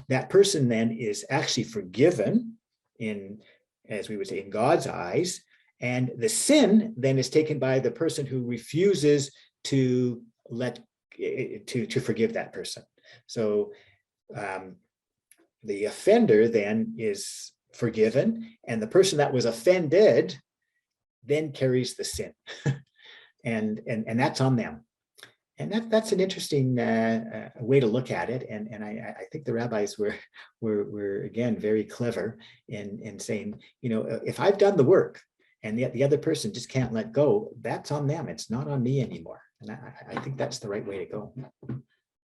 that person then is actually forgiven in, as we would say, in God's eyes, and the sin then is taken by the person who refuses to forgive that person. So the offender then is forgiven, and the person that was offended then carries the sin, and that's on them. And that's an interesting way to look at it. And I think the rabbis were again very clever in saying, if I've done the work and the other person just can't let go, that's on them. It's not on me anymore. And I think that's the right way to go.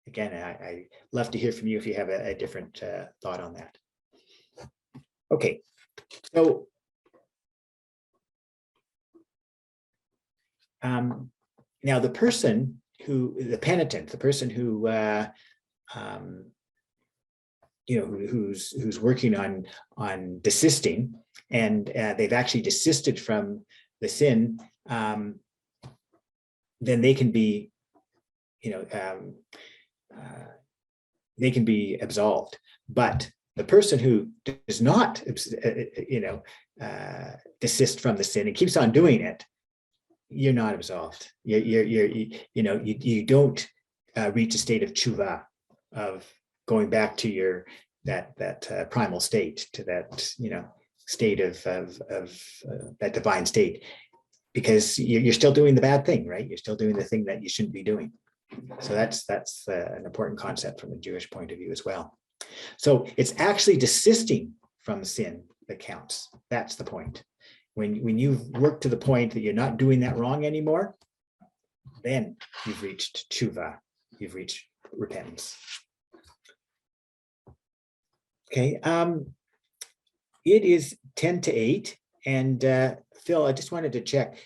Again, I love to hear from you if you have a different thought on that. Okay, so now the person the penitent, the person who who's working on desisting, and they've actually desisted from the sin, then they can be they can be absolved. But the person who does not desist from the sin and keeps on doing it, you're not absolved. You don't reach a state of tshuva, of going back to that primal state, to that state of that divine state, because you're still doing the bad thing, right? You're still doing the thing that you shouldn't be doing. So that's an important concept from a Jewish point of view as well. So it's actually desisting from sin that counts. That's the point. When you've worked to the point that you're not doing that wrong anymore, then you've reached tshuva, you've reached repentance. Okay, it is 10 to 8, and Phil, I just wanted to check,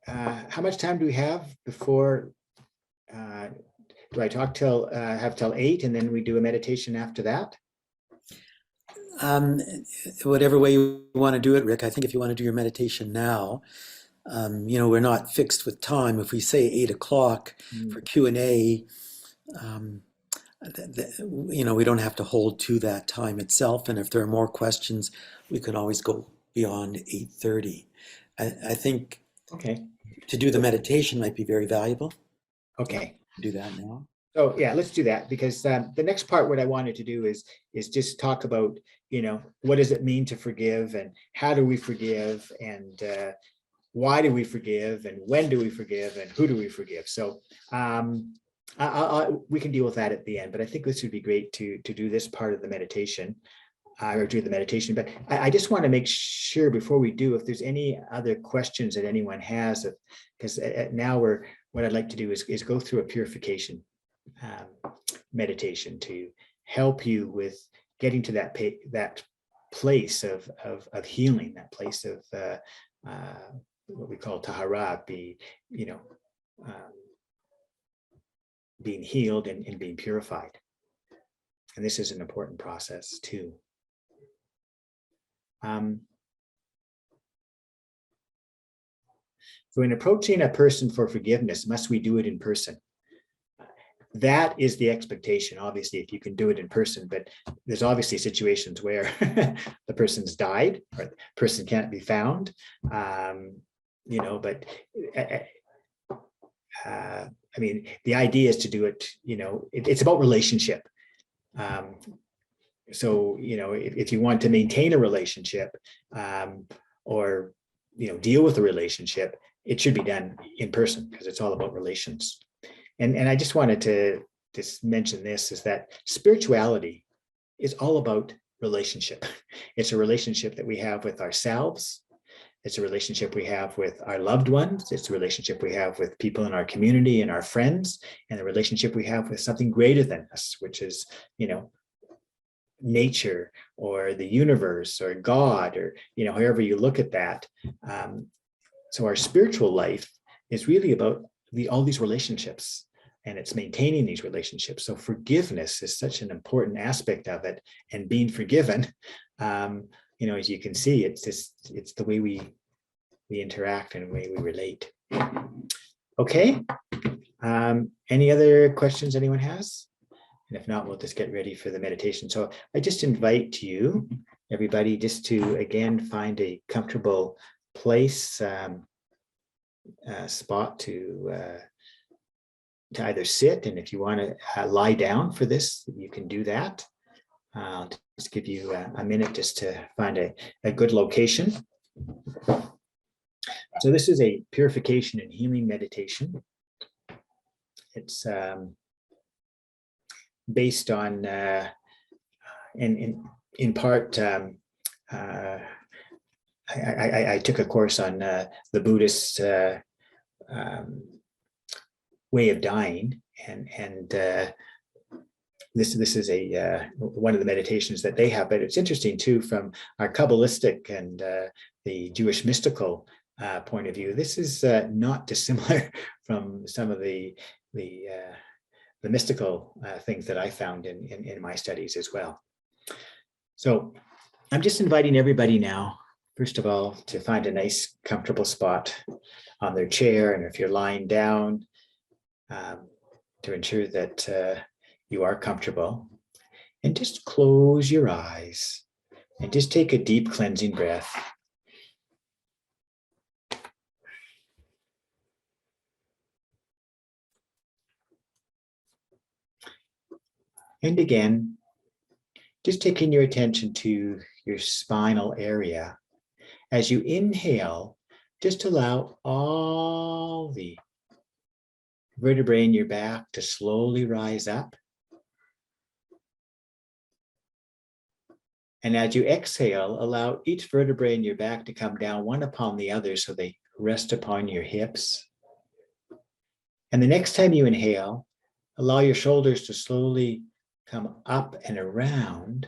how much time do we have before, do I talk have till 8 and then we do a meditation after that? Whatever way you want to do it, Rick. I think if you want to do your meditation now, we're not fixed with time. If we say 8 o'clock for Q&A, we don't have to hold to that time itself. And if there are more questions, we can always go beyond 8:30. I think to do the meditation might be very valuable. Okay. Do that now. So yeah, let's do that, because the next part, what I wanted to do is just talk about, what does it mean to forgive, and how do we forgive, and why do we forgive, and when do we forgive, and who do we forgive? So we can deal with that at the end, but I think this would be great to do this part of the meditation, or do the meditation. But I just want to make sure before we do, if there's any other questions that anyone has, because now what I'd like to do is go through a purification meditation to help you with getting to that place of healing, that place of what we call tahara, being healed and being purified. And this is an important process too. So in approaching a person for forgiveness, must we do it in person? That is the expectation, obviously, if you can do it in person, but there's obviously situations where the person's died or the person can't be found, but I mean, the idea is to do it, it's about relationship. So, if you want to maintain a relationship or, deal with a relationship, it should be done in person because it's all about relations. And I just wanted to just mention this, is that spirituality is all about relationship. It's a relationship that we have with ourselves. It's a relationship we have with our loved ones. It's a relationship we have with people in our community and our friends, and the relationship we have with something greater than us, which is, nature or the universe or God, or, however you look at that. So our spiritual life is really about all these relationships, and it's maintaining these relationships. So forgiveness is such an important aspect of it, and being forgiven, as you can see, it's the way we interact and the way we relate. Okay. Any other questions anyone has? And if not, we'll just get ready for the meditation. So I just invite you, everybody, just to, again, find a comfortable place, spot to either sit, and if you want to lie down for this, you can do that. I'll just give you a minute just to find a good location. So this is a purification and healing meditation. It's based on, in part, I took a course on the Buddhist way of dying, and this is one of the meditations that they have. But it's interesting too, from our Kabbalistic and the Jewish mystical point of view. This is not dissimilar from some of the mystical things that I found in my studies as well. So I'm just inviting everybody now, first of all, to find a nice comfortable spot on their chair, and if you're lying down, to ensure that you are comfortable, and just close your eyes and just take a deep cleansing breath. And again, just taking your attention to your spinal area. As you inhale, just allow all the vertebrae in your back to slowly rise up. And as you exhale, allow each vertebrae in your back to come down one upon the other so they rest upon your hips. And the next time you inhale, allow your shoulders to slowly come up and around.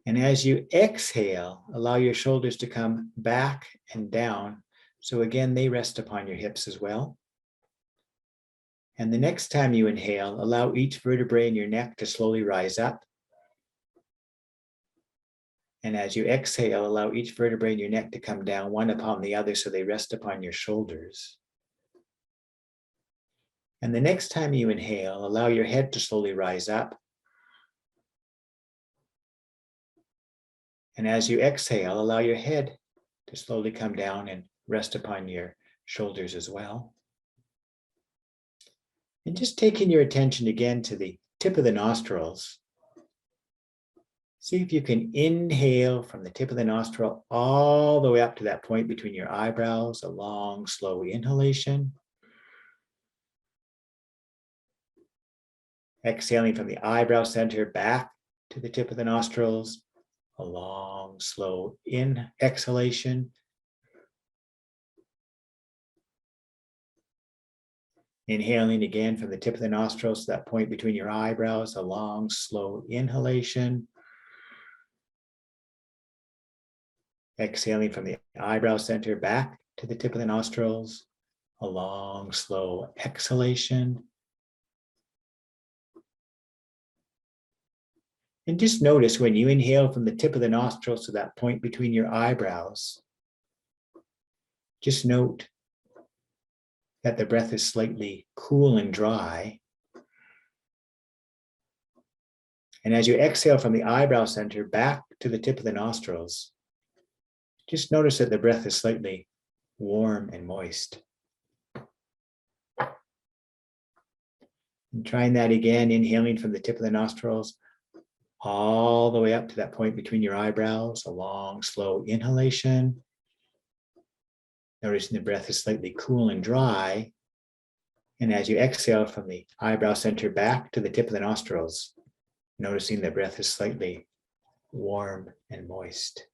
And as you exhale, allow your shoulders to come back and down. So again, they rest upon your hips as well. And the next time you inhale, allow each vertebrae in your neck to slowly rise up. And as you exhale, allow each vertebrae in your neck to come down one upon the other so they rest upon your shoulders. And the next time you inhale, allow your head to slowly rise up. And as you exhale, allow your head to slowly come down and rest upon your shoulders as well. And just taking your attention again to the tip of the nostrils. See if you can inhale from the tip of the nostril all the way up to that point between your eyebrows, a long, slow inhalation. Exhaling from the eyebrow center back to the tip of the nostrils, a long, slow exhalation. Inhaling again from the tip of the nostrils to that point between your eyebrows, a long, slow inhalation. Exhaling from the eyebrow center back to the tip of the nostrils, a long, slow exhalation. And just notice when you inhale from the tip of the nostrils to that point between your eyebrows, just note that the breath is slightly cool and dry. And as you exhale from the eyebrow center back to the tip of the nostrils, just notice that the breath is slightly warm and moist. And trying that again, inhaling from the tip of the nostrils all the way up to that point between your eyebrows, a long, slow inhalation. Noticing the breath is slightly cool and dry. And as you exhale from the eyebrow center back to the tip of the nostrils, noticing the breath is slightly warm and moist.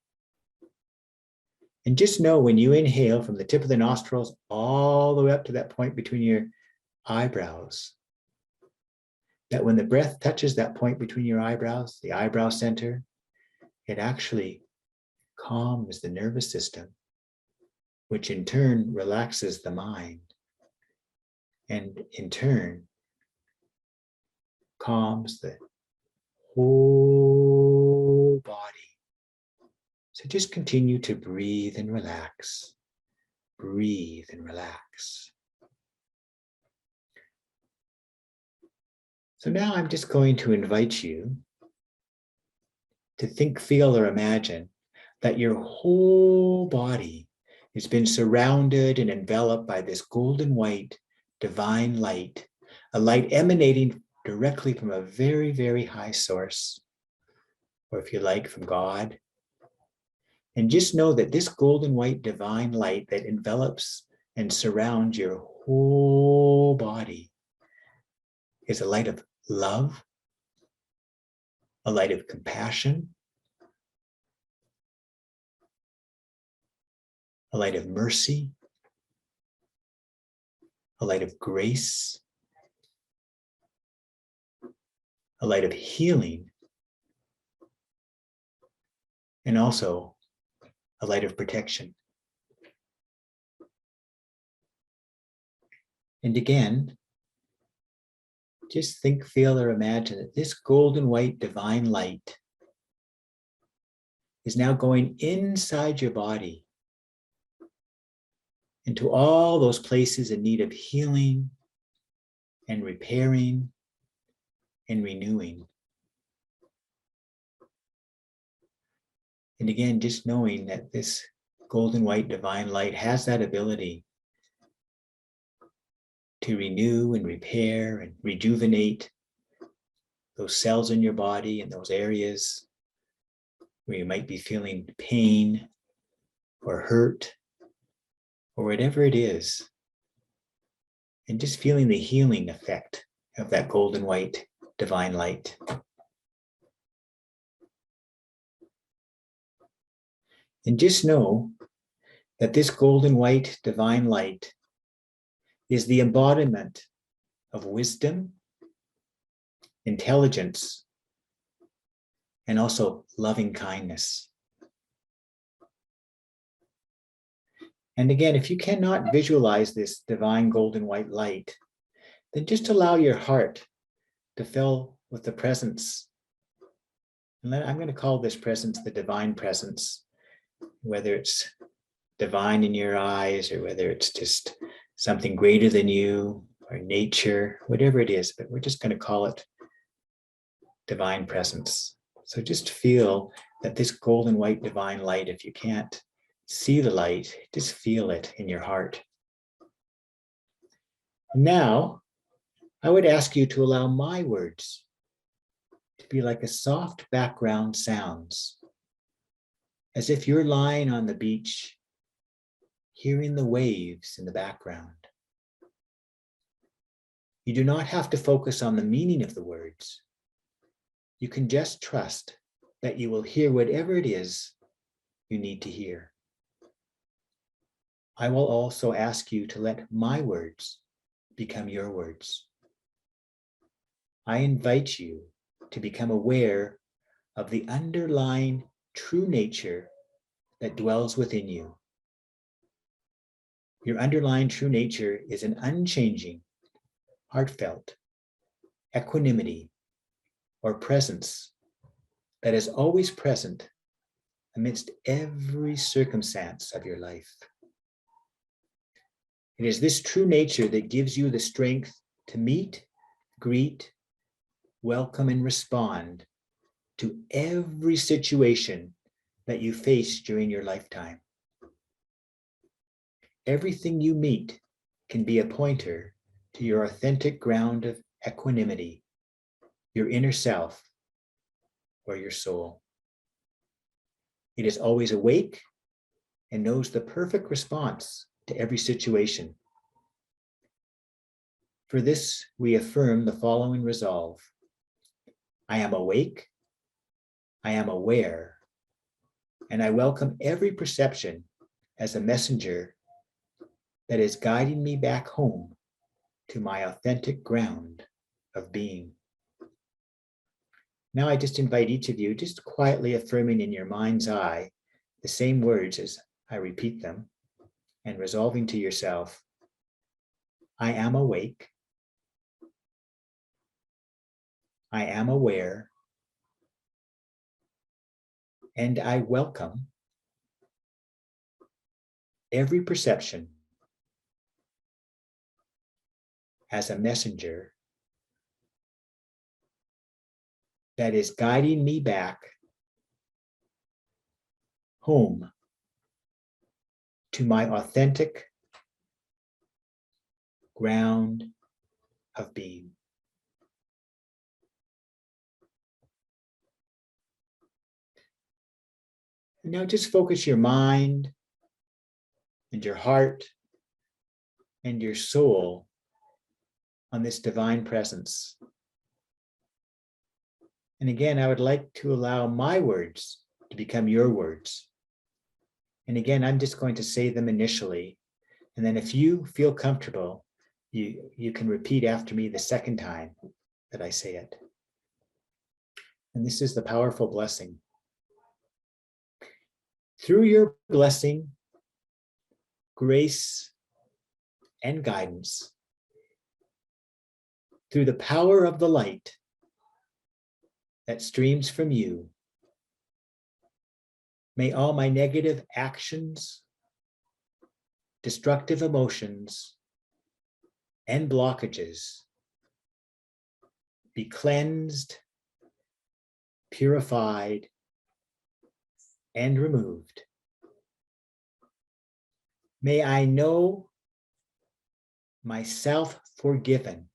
And just know when you inhale from the tip of the nostrils all the way up to that point between your eyebrows, that when the breath touches that point between your eyebrows, the eyebrow center, it actually calms the nervous system, which in turn relaxes the mind, and in turn calms the whole body. So just continue to breathe and relax. Breathe and relax. So now I'm just going to invite you to think, feel, or imagine that your whole body has been surrounded and enveloped by this golden white divine light, a light emanating directly from a very, very high source, or if you like, from God. And just know that this golden white divine light that envelops and surrounds your whole body is a light of love, a light of compassion, a light of mercy, a light of grace, a light of healing, and also a light of protection. And again, just think, feel, or imagine that this golden white divine light is now going inside your body into all those places in need of healing and repairing and renewing. And again, just knowing that this golden white divine light has that ability to renew and repair and rejuvenate those cells in your body and those areas where you might be feeling pain or hurt or whatever it is, and just feeling the healing effect of that golden white divine light. And just know that this golden white divine light is the embodiment of wisdom, intelligence, and also loving kindness. And again, if you cannot visualize this divine golden white light, then just allow your heart to fill with the presence. And I'm going to call this presence the divine presence, whether it's divine in your eyes or whether it's just something greater than you or nature, whatever it is, but we're just going to call it divine presence. So just feel that this golden white divine light, if you can't see the light, just feel it in your heart. Now, I would ask you to allow my words to be like a soft background sounds, as if you're lying on the beach, hearing the waves in the background. You do not have to focus on the meaning of the words. You can just trust that you will hear whatever it is you need to hear. I will also ask you to let my words become your words. I invite you to become aware of the underlying true nature that dwells within you. Your underlying true nature is an unchanging, heartfelt equanimity or presence that is always present amidst every circumstance of your life. It is this true nature that gives you the strength to meet, greet, welcome, and respond to every situation that you face during your lifetime. Everything you meet can be a pointer to your authentic ground of equanimity, your inner self, or your soul. It is always awake and knows the perfect response to every situation. For this, we affirm the following resolve. I am awake, I am aware, and I welcome every perception as a messenger that is guiding me back home to my authentic ground of being. Now I just invite each of you just quietly affirming in your mind's eye the same words as I repeat them and resolving to yourself, I am awake, I am aware, and I welcome every perception as a messenger that is guiding me back home to my authentic ground of being. And now just focus your mind and your heart and your soul on this divine presence. And again, I would like to allow my words to become your words. And again, I'm just going to say them initially. And then if you feel comfortable, you can repeat after me the second time that I say it. And this is the powerful blessing. Through your blessing, grace, and guidance, through the power of the light that streams from you, may all my negative actions, destructive emotions, and blockages be cleansed, purified, and removed. May I know myself forgiven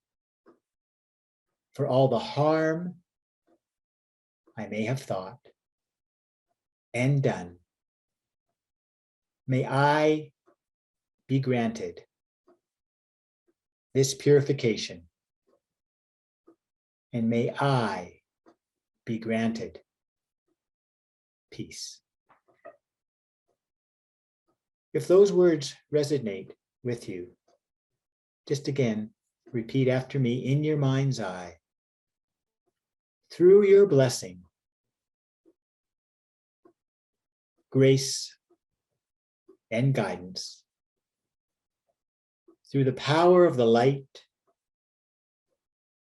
for all the harm I may have thought and done. May I be granted this purification, and may I be granted peace. If those words resonate with you, just again, repeat after me in your mind's eye. Through your blessing, grace, and guidance, through the power of the light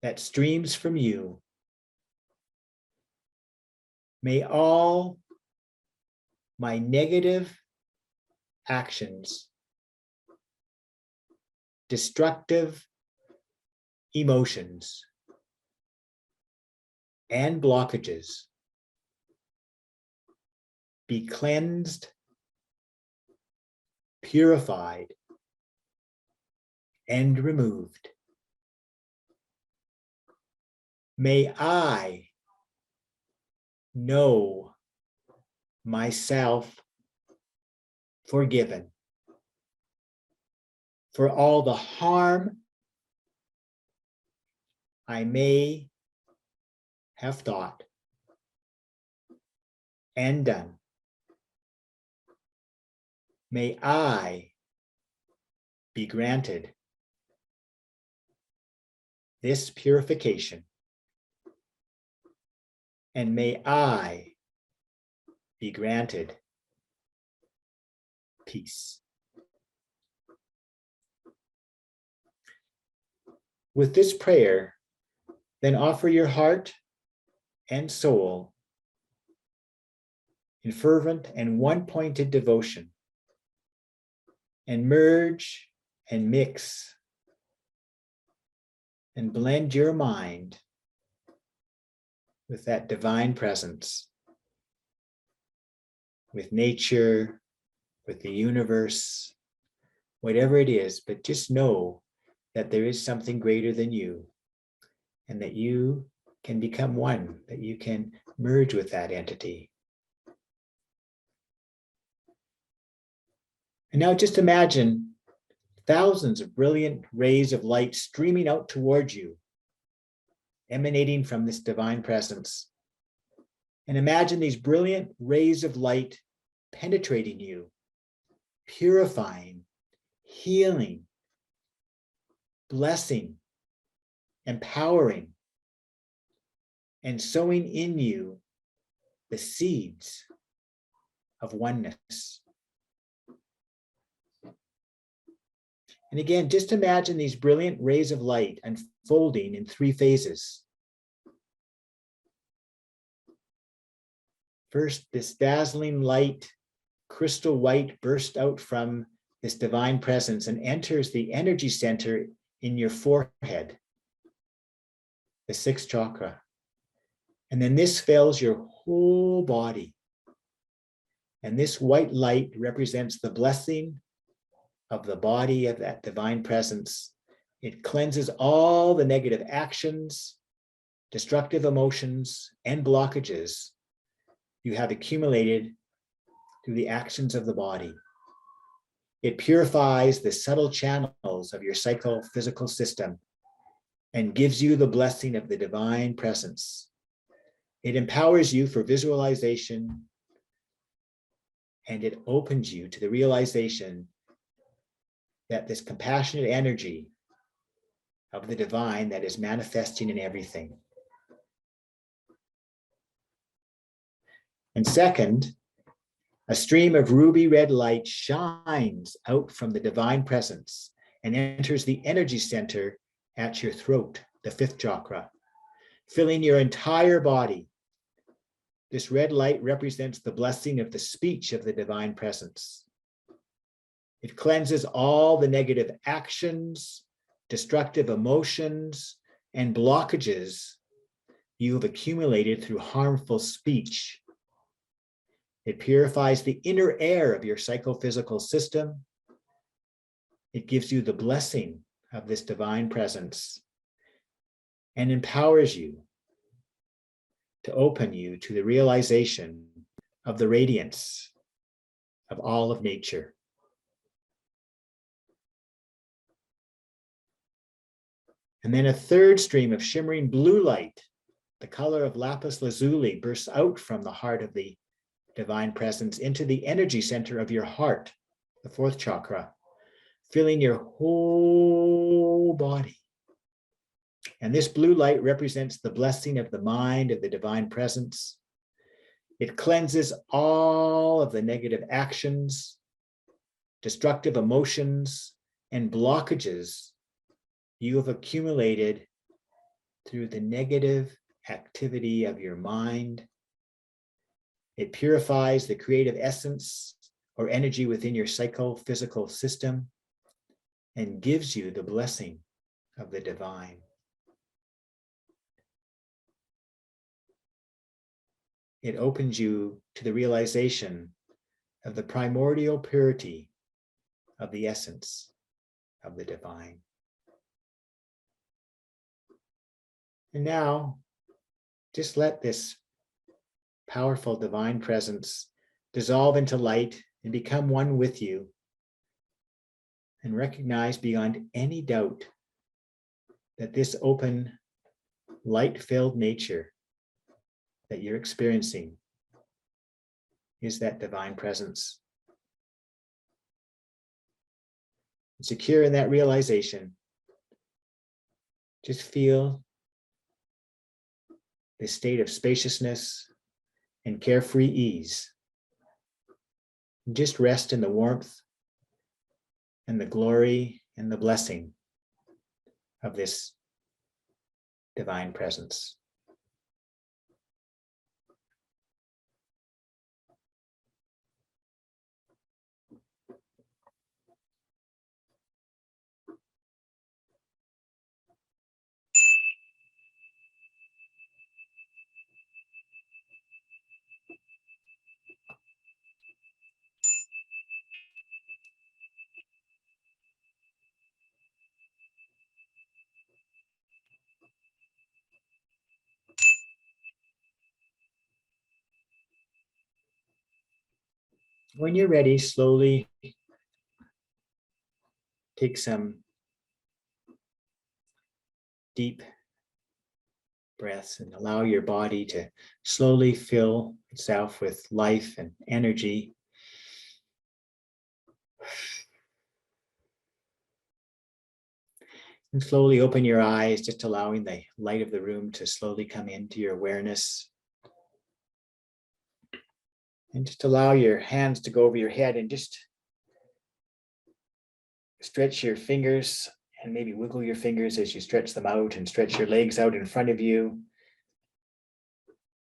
that streams from you, may all my negative actions, destructive emotions, and blockages be cleansed, purified, and removed. May I know myself forgiven for all the harm I may have thought and done. May I be granted this purification, and may I be granted peace. With this prayer, then offer your heart and soul in fervent and one-pointed devotion, and merge and mix and blend your mind with that divine presence, with nature, with the universe, whatever it is, but just know that there is something greater than you, and that you can become one, that you can merge with that entity. And now just imagine thousands of brilliant rays of light streaming out towards you, emanating from this divine presence. And imagine these brilliant rays of light penetrating you, purifying, healing, blessing, empowering, and sowing in you the seeds of oneness. And again, just imagine these brilliant rays of light unfolding in 3 phases. First, this dazzling light, crystal white, bursts out from this divine presence and enters the energy center in your forehead, the 6th chakra. And then this fills your whole body. And this white light represents the blessing of the body of that divine presence. It cleanses all the negative actions, destructive emotions, and blockages you have accumulated through the actions of the body. It purifies the subtle channels of your psychophysical system and gives you the blessing of the divine presence. It empowers you for visualization, and it opens you to the realization that this compassionate energy of the divine that is manifesting in everything. And second, a stream of ruby red light shines out from the divine presence and enters the energy center at your throat, the 5th chakra, filling your entire body. This red light represents the blessing of the speech of the divine presence. It cleanses all the negative actions, destructive emotions, and blockages you have accumulated through harmful speech. It purifies the inner air of your psychophysical system. It gives you the blessing of this divine presence and empowers you to open you to the realization of the radiance of all of nature. And then a third stream of shimmering blue light, the color of lapis lazuli, bursts out from the heart of the divine presence into the energy center of your heart, the 4th chakra, filling your whole body. And this blue light represents the blessing of the mind of the divine presence. It cleanses all of the negative actions, destructive emotions, and blockages you have accumulated through the negative activity of your mind. It purifies the creative essence or energy within your psychophysical system and gives you the blessing of the divine. It opens you to the realization of the primordial purity of the essence of the divine. And now, just let this powerful divine presence dissolve into light and become one with you, and recognize beyond any doubt that this open, light-filled nature that you're experiencing is that divine presence. Secure in that realization, just feel this state of spaciousness and carefree ease. Just rest in the warmth and the glory and the blessing of this divine presence. When you're ready, slowly take some deep breaths and allow your body to slowly fill itself with life and energy. And slowly open your eyes, just allowing the light of the room to slowly come into your awareness. And just allow your hands to go over your head and just stretch your fingers and maybe wiggle your fingers as you stretch them out, and stretch your legs out in front of you.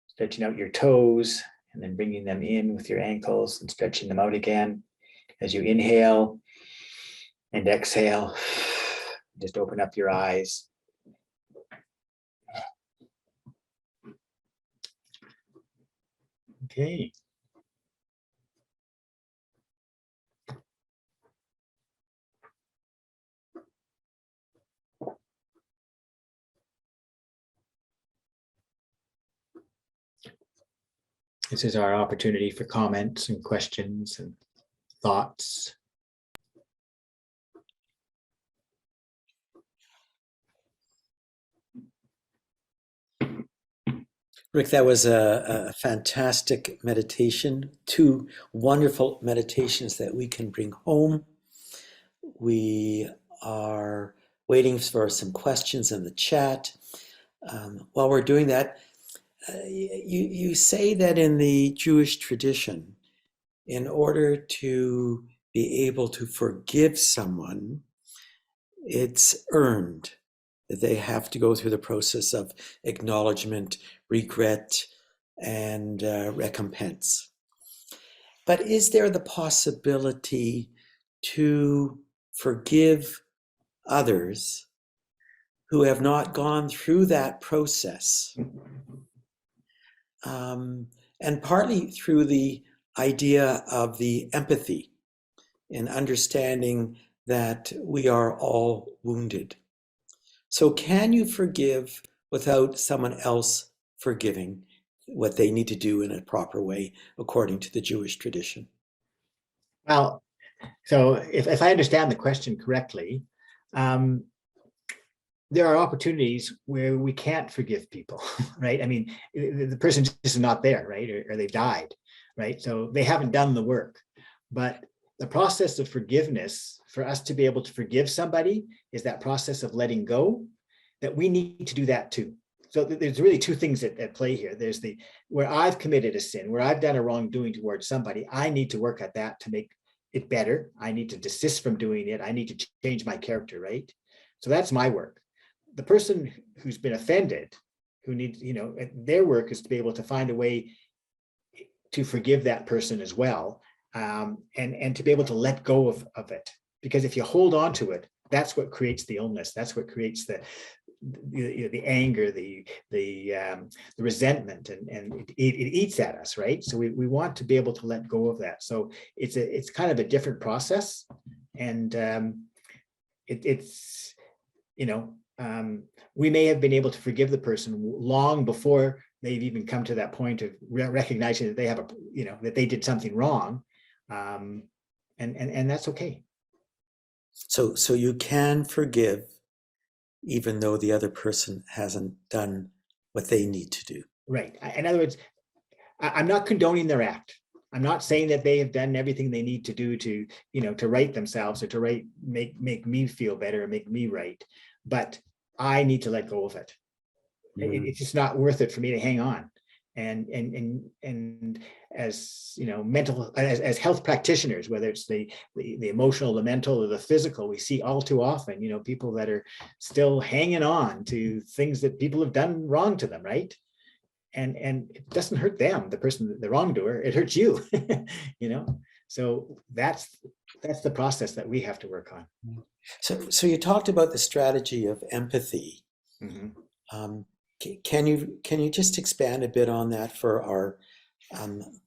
Stretching out your toes and then bringing them in with your ankles and stretching them out again as you inhale and exhale. Just open up your eyes. Okay. This is our opportunity for comments and questions and thoughts. Rick, that was a fantastic meditation. 2 wonderful meditations that we can bring home. We are waiting for some questions in the chat. While we're doing that, you say that in the Jewish tradition, in order to be able to forgive someone, it's earned, that they have to go through the process of acknowledgement, regret, and recompense. But is there the possibility to forgive others who have not gone through that process? And partly through the idea of the empathy and understanding that we are all wounded. So can you forgive without someone else forgiving what they need to do in a proper way according to the Jewish tradition? Well, so if I understand the question correctly, there are opportunities where we can't forgive people, right? I mean, the person just is not there, right? Or they died, right? So they haven't done the work. But the process of forgiveness, for us to be able to forgive somebody, is that process of letting go, that we need to do that too. So there's really 2 things at play here. There's the, where I've committed a sin, where I've done a wrongdoing towards somebody, I need to work at that to make it better. I need to desist from doing it. I need to change my character, right? So that's my work. The person who's been offended, who needs, their work is to be able to find a way to forgive that person as well, and to be able to let go of it. Because if you hold on to it, that's what creates the illness. That's what creates the anger, the resentment, and it eats at us, right? So we want to be able to let go of that. So it's kind of a different process, and we may have been able to forgive the person long before they've even come to that point of recognizing that they have that they did something wrong, and that's okay. So you can forgive even though the other person hasn't done what they need to do. Right. In other words, I'm not condoning their act. I'm not saying that they have done everything they need to do to, to right themselves or to make me feel better or make me right. But I need to let go of it. It's just not worth it for me to hang on. And as as health practitioners, whether it's the emotional, the mental, or the physical, we see all too often, people that are still hanging on to things that people have done wrong to them, right? And it doesn't hurt them, the person, the wrongdoer, it hurts you. So that's the process that we have to work on. So you talked about the strategy of empathy. Mm-hmm. Can you just expand a bit on that for our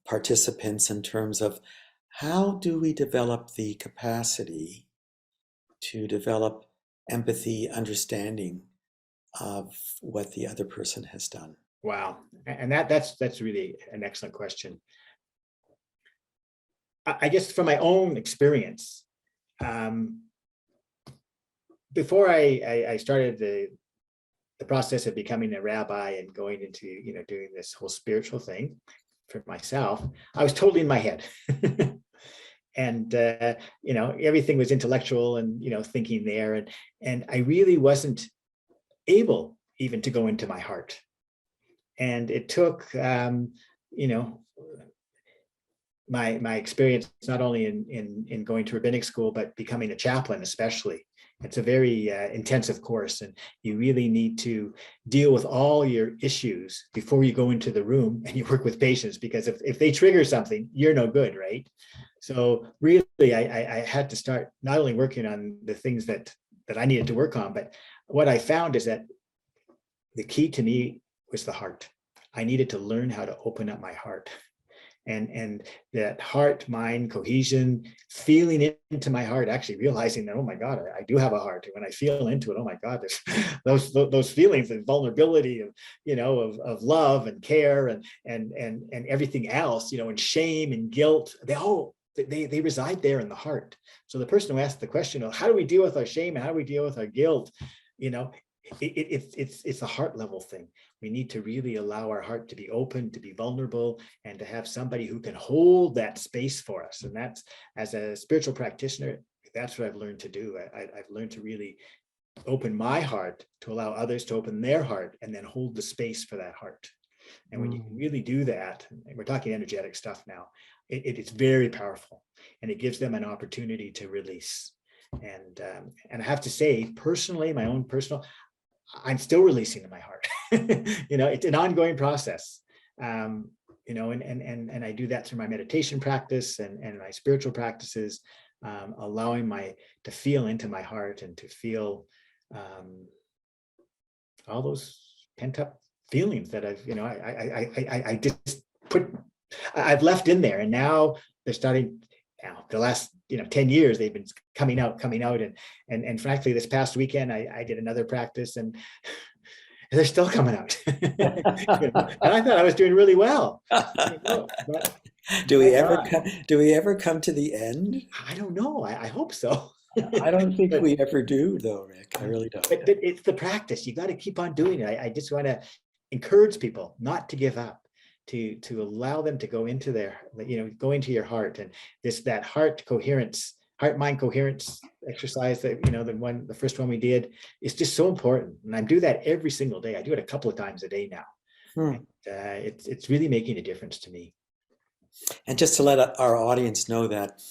participants in terms of how do we develop the capacity to develop empathy, understanding of what the other person has done? Wow. And that's really an excellent question. I guess from my own experience, before I started the process of becoming a rabbi and going into, doing this whole spiritual thing for myself, I was totally in my head. And, everything was intellectual and, thinking there. And I really wasn't able even to go into my heart. And it took, my experience, not only in going to rabbinic school, but becoming a chaplain, especially. It's a very intensive course, and you really need to deal with all your issues before you go into the room and you work with patients, because if they trigger something, you're no good, right? So really, I had to start not only working on the things that I needed to work on, but what I found is that the key to me was the heart. I needed to learn how to open up my heart. And that heart mind cohesion, feeling into my heart, actually realizing that, oh my God, I do have a heart. When I feel into it, oh my God, there's those feelings of vulnerability, of love and care and everything else, and shame and guilt. They reside there in the heart. So the person who asked the question of how do we deal with our shame and how do we deal with our guilt, it's a heart level thing. We need to really allow our heart to be open, to be vulnerable, and to have somebody who can hold that space for us. And that's, as a spiritual practitioner, that's what I've learned to do. I've learned to really open my heart to allow others to open their heart and then hold the space for that heart. And when you can really do that, and we're talking energetic stuff now, it's very powerful, and it gives them an opportunity to release. And I have to say, personally, my own personal, I'm still releasing in my heart. It's an ongoing process. And I do that through my meditation practice and my spiritual practices, allowing to feel into my heart and to feel all those pent up feelings that I've left in there, and now they're starting. Now, the last 10 years, they've been coming out, and frankly, this past weekend, I did another practice, and they're still coming out. And I thought I was doing really well. But do we ever come to the end? I don't know. I hope so. I don't think we ever do, though, Rick. I really don't. But it's the practice. You got to keep on doing it. I just want to encourage people not to give up, to allow them to go into go into your heart, and that heart coherence, heart mind coherence exercise that the first one we did is just so important. And I do that every single day. I do it a couple of times a day now. And, it's really making a difference to me. And just to let our audience know that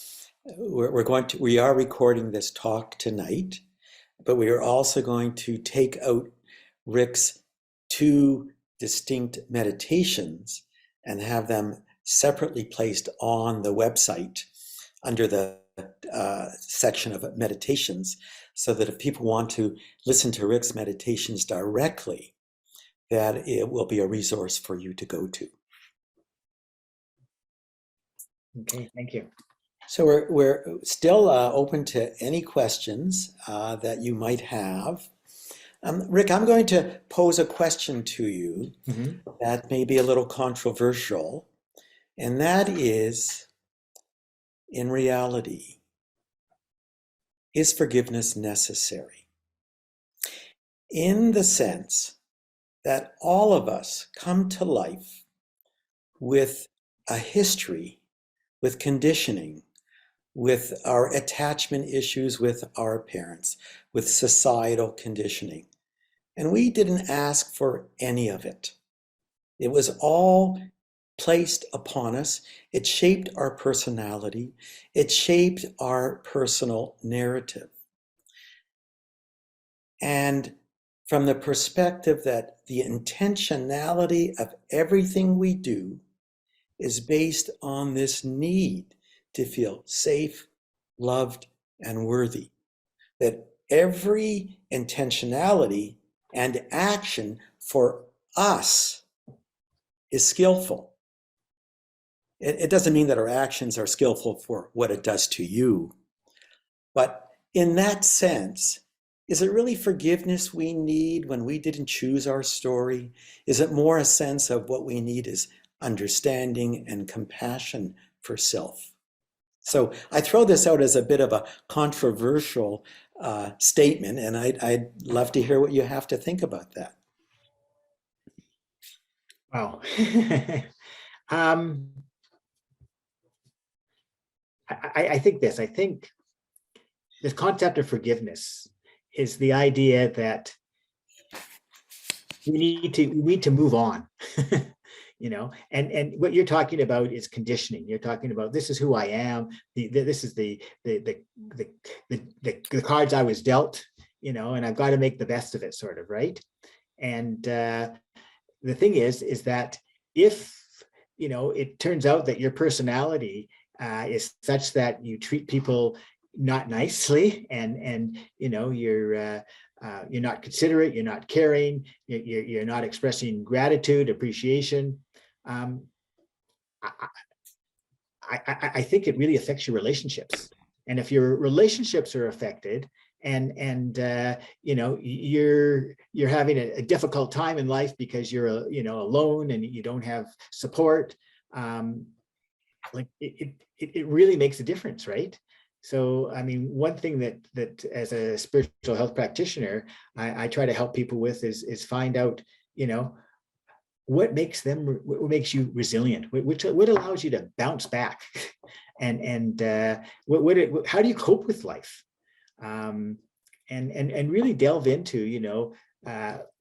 we are recording this talk tonight, but we are also going to take out Rick's 2 distinct meditations and have them separately placed on the website under the section of meditations, so that if people want to listen to Rick's meditations directly, that it will be a resource for you to go to. Okay, thank you. So we're still open to any questions that you might have. Rick, I'm going to pose a question to you Mhm. that may be a little controversial, and that is, in reality, is forgiveness necessary? In the sense that all of us come to life with a history, with conditioning, with our attachment issues with our parents, with societal conditioning. And we didn't ask for any of it. It was all placed upon us. It shaped our personality. It shaped our personal narrative. And from the perspective that the intentionality of everything we do is based on this need to feel safe, loved, and worthy, that every intentionality and action for us is skillful. It doesn't mean that our actions are skillful for what it does to you, but in that sense, is it really forgiveness we need when we didn't choose our story? Is it more a sense of what we need is understanding and compassion for self? So I throw this out as a bit of a controversial statement, and I'd love to hear what you have to think about that. Wow. um, I think this. I think this concept of forgiveness is the idea that we need to move on. And what you're talking about is conditioning. You're talking about, this is who I am. This is the cards I was dealt, and I've got to make the best of it, sort of, right? And the thing is that if it turns out that your personality is such that you treat people not nicely, and you're not considerate, you're not caring, you're not expressing gratitude, appreciation. I think it really affects your relationships. And if your relationships are affected, and you're having a difficult time in life because you're alone and you don't have support, like it really makes a difference, right? So, I mean, one thing that as a spiritual health practitioner, I try to help people with is find out, what makes you resilient, what allows you to bounce back, and how do you cope with life, and really delve into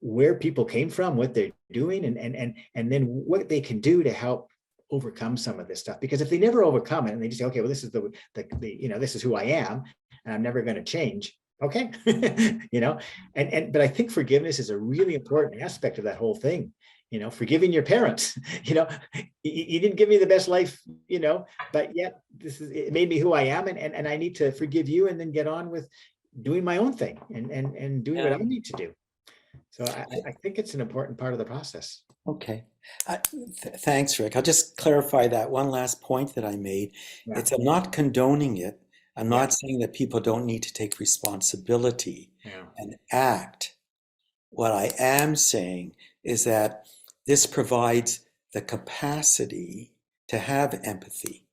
where people came from, what they're doing, and then what they can do to help overcome some of this stuff. Because if they never overcome it and they just say, okay, well, this is this is who I am, and I'm never going to change. Okay. But I think forgiveness is a really important aspect of that whole thing. Forgiving your parents, you didn't give me the best life, but yet it made me who I am, and I need to forgive you and then get on with doing my own thing and doing what I need to do. So I think it's an important part of the process. Okay. Thanks, Rick. I'll just clarify that one last point that I made. Yeah. I'm not condoning it. I'm not saying that people don't need to take responsibility and act. What I am saying is that this provides the capacity to have empathy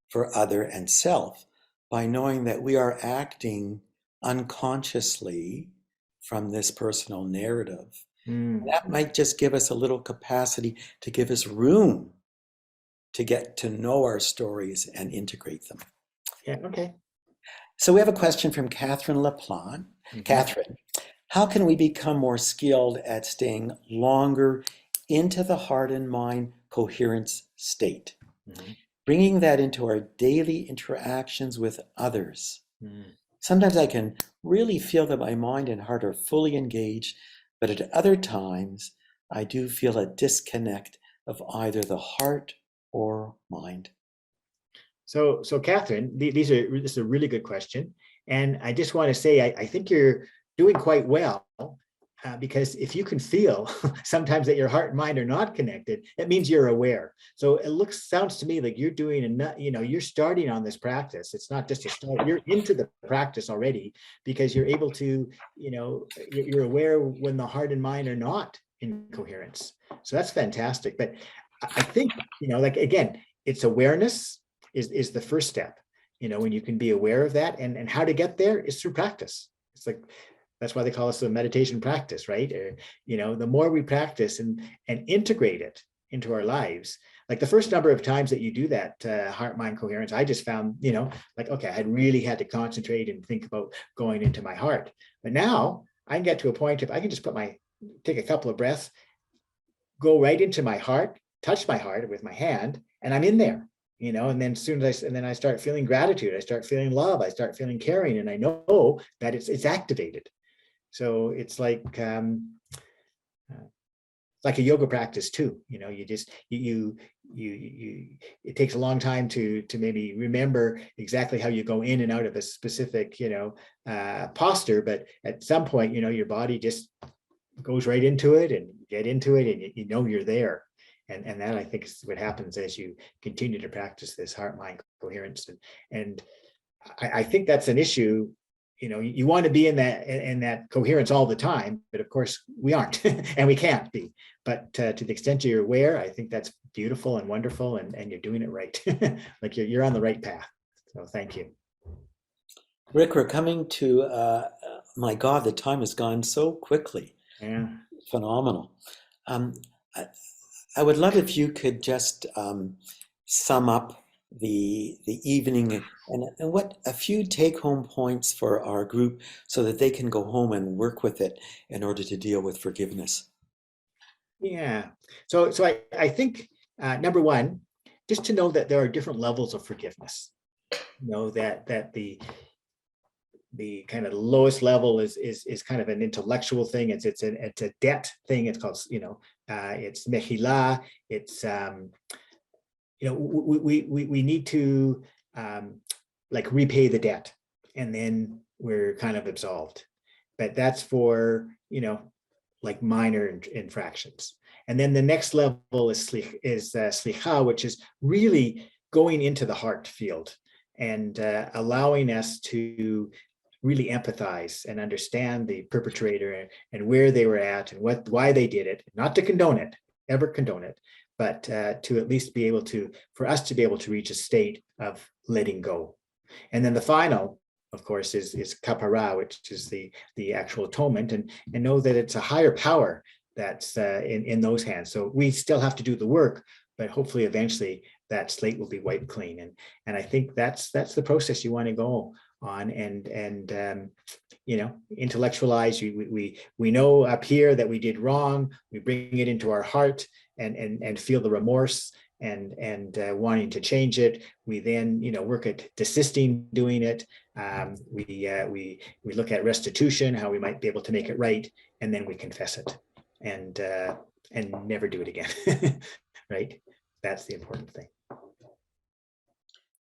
for other and self by knowing that we are acting unconsciously from this personal narrative. That might just give us a little capacity to give us room to get to know our stories and integrate them. Yeah, okay. So we have a question from Catherine LaPlante. Catherine, how can we become more skilled at staying longer into the heart and mind coherence state, bringing that into our daily interactions with others? Sometimes I can really feel that my mind and heart are fully engaged, but at other times I do feel a disconnect of either the heart or mind. So Catherine, this is a really good question. And I just want to say, I think you're doing quite well. because if you can feel sometimes that your heart and mind are not connected, it means you're aware. So it sounds to me like you're doing you're starting on this practice. It's not just a start, you're into the practice already, because you're able to, you're aware when the heart and mind are not in coherence. So that's fantastic. But I think, like, again, it's awareness is the first step, when you can be aware of that, and how to get there is through practice. It's like, that's why they call us a meditation practice, right? The more we practice and integrate it into our lives, like the first number of times that you do that heart-mind coherence, I just found, like, okay, I really had to concentrate and think about going into my heart. But now I can get to a point if I can just take a couple of breaths, go right into my heart, touch my heart with my hand, and I'm in there. And then I start feeling gratitude, I start feeling love, I start feeling caring, and I know that it's activated. So it's like a yoga practice too. You just it takes a long time to maybe remember exactly how you go in and out of a specific posture, but at some point your body just goes right into it, and you get into it, and you're there. And that, I think, is what happens as you continue to practice this heart-mind coherence. And I think that's an issue. You want to be in that coherence all the time, but of course we aren't, and we can't be. But to the extent you're aware, I think that's beautiful and wonderful, and you're doing it right. Like you're on the right path. So thank you. Rick, we're coming to, my God, the time has gone so quickly. Yeah. Phenomenal. I would love if you could just sum up the evening and what a few take-home points for our group so that they can go home and work with it in order to deal with forgiveness. Yeah. So I think number one, just to know that there are different levels of forgiveness. That the kind of lowest level is kind of an intellectual thing. It's a debt thing. It's called it's mechila. It's we need to like repay the debt, and then we're kind of absolved. But that's for like minor infractions. And then the next level is slicha, which is really going into the heart field and allowing us to really empathize and understand the perpetrator and where they were at and why they did it, not to condone it, ever condone it, but to at least be able to, for us to be able to reach a state of letting go. And then the final, of course, is kapara, which is the actual atonement, and know that it's a higher power that's in those hands. So we still have to do the work, but hopefully eventually that slate will be wiped clean. And I think that's the process you want to go on, and intellectualize. We know up here that we did wrong. We bring it into our heart and feel the remorse and wanting to change it. We then work at desisting doing it. We look at restitution, how we might be able to make it right, and then we confess it and never do it again. Right? That's the important thing.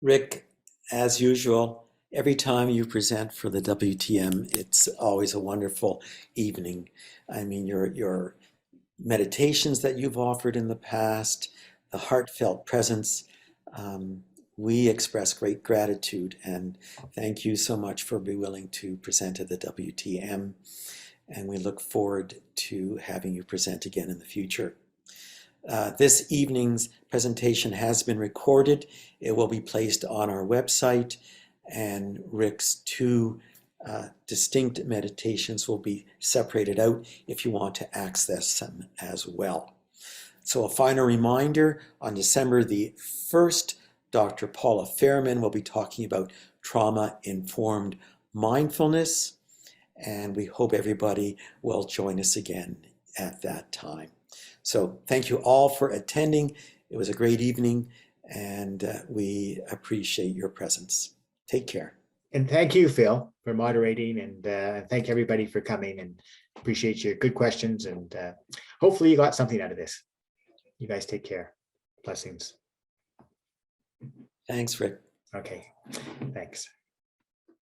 Rick, as usual, every time you present for the WTM, it's always a wonderful evening. I mean, your meditations that you've offered in the past, the heartfelt presence, we express great gratitude and thank you so much for being willing to present at the WTM. And we look forward to having you present again in the future. This evening's presentation has been recorded. It will be placed on our website, and Rick's two distinct meditations will be separated out if you want to access them as well. So a final reminder, on December the 1st, Dr. Paula Fairman will be talking about trauma-informed mindfulness, and we hope everybody will join us again at that time. So thank you all for attending. It was a great evening, and we appreciate your presence. Take care. And thank you, Phil, for moderating, and thank everybody for coming, and appreciate your good questions, and hopefully you got something out of this. You guys take care. Blessings. Thanks, Rick. Okay, thanks.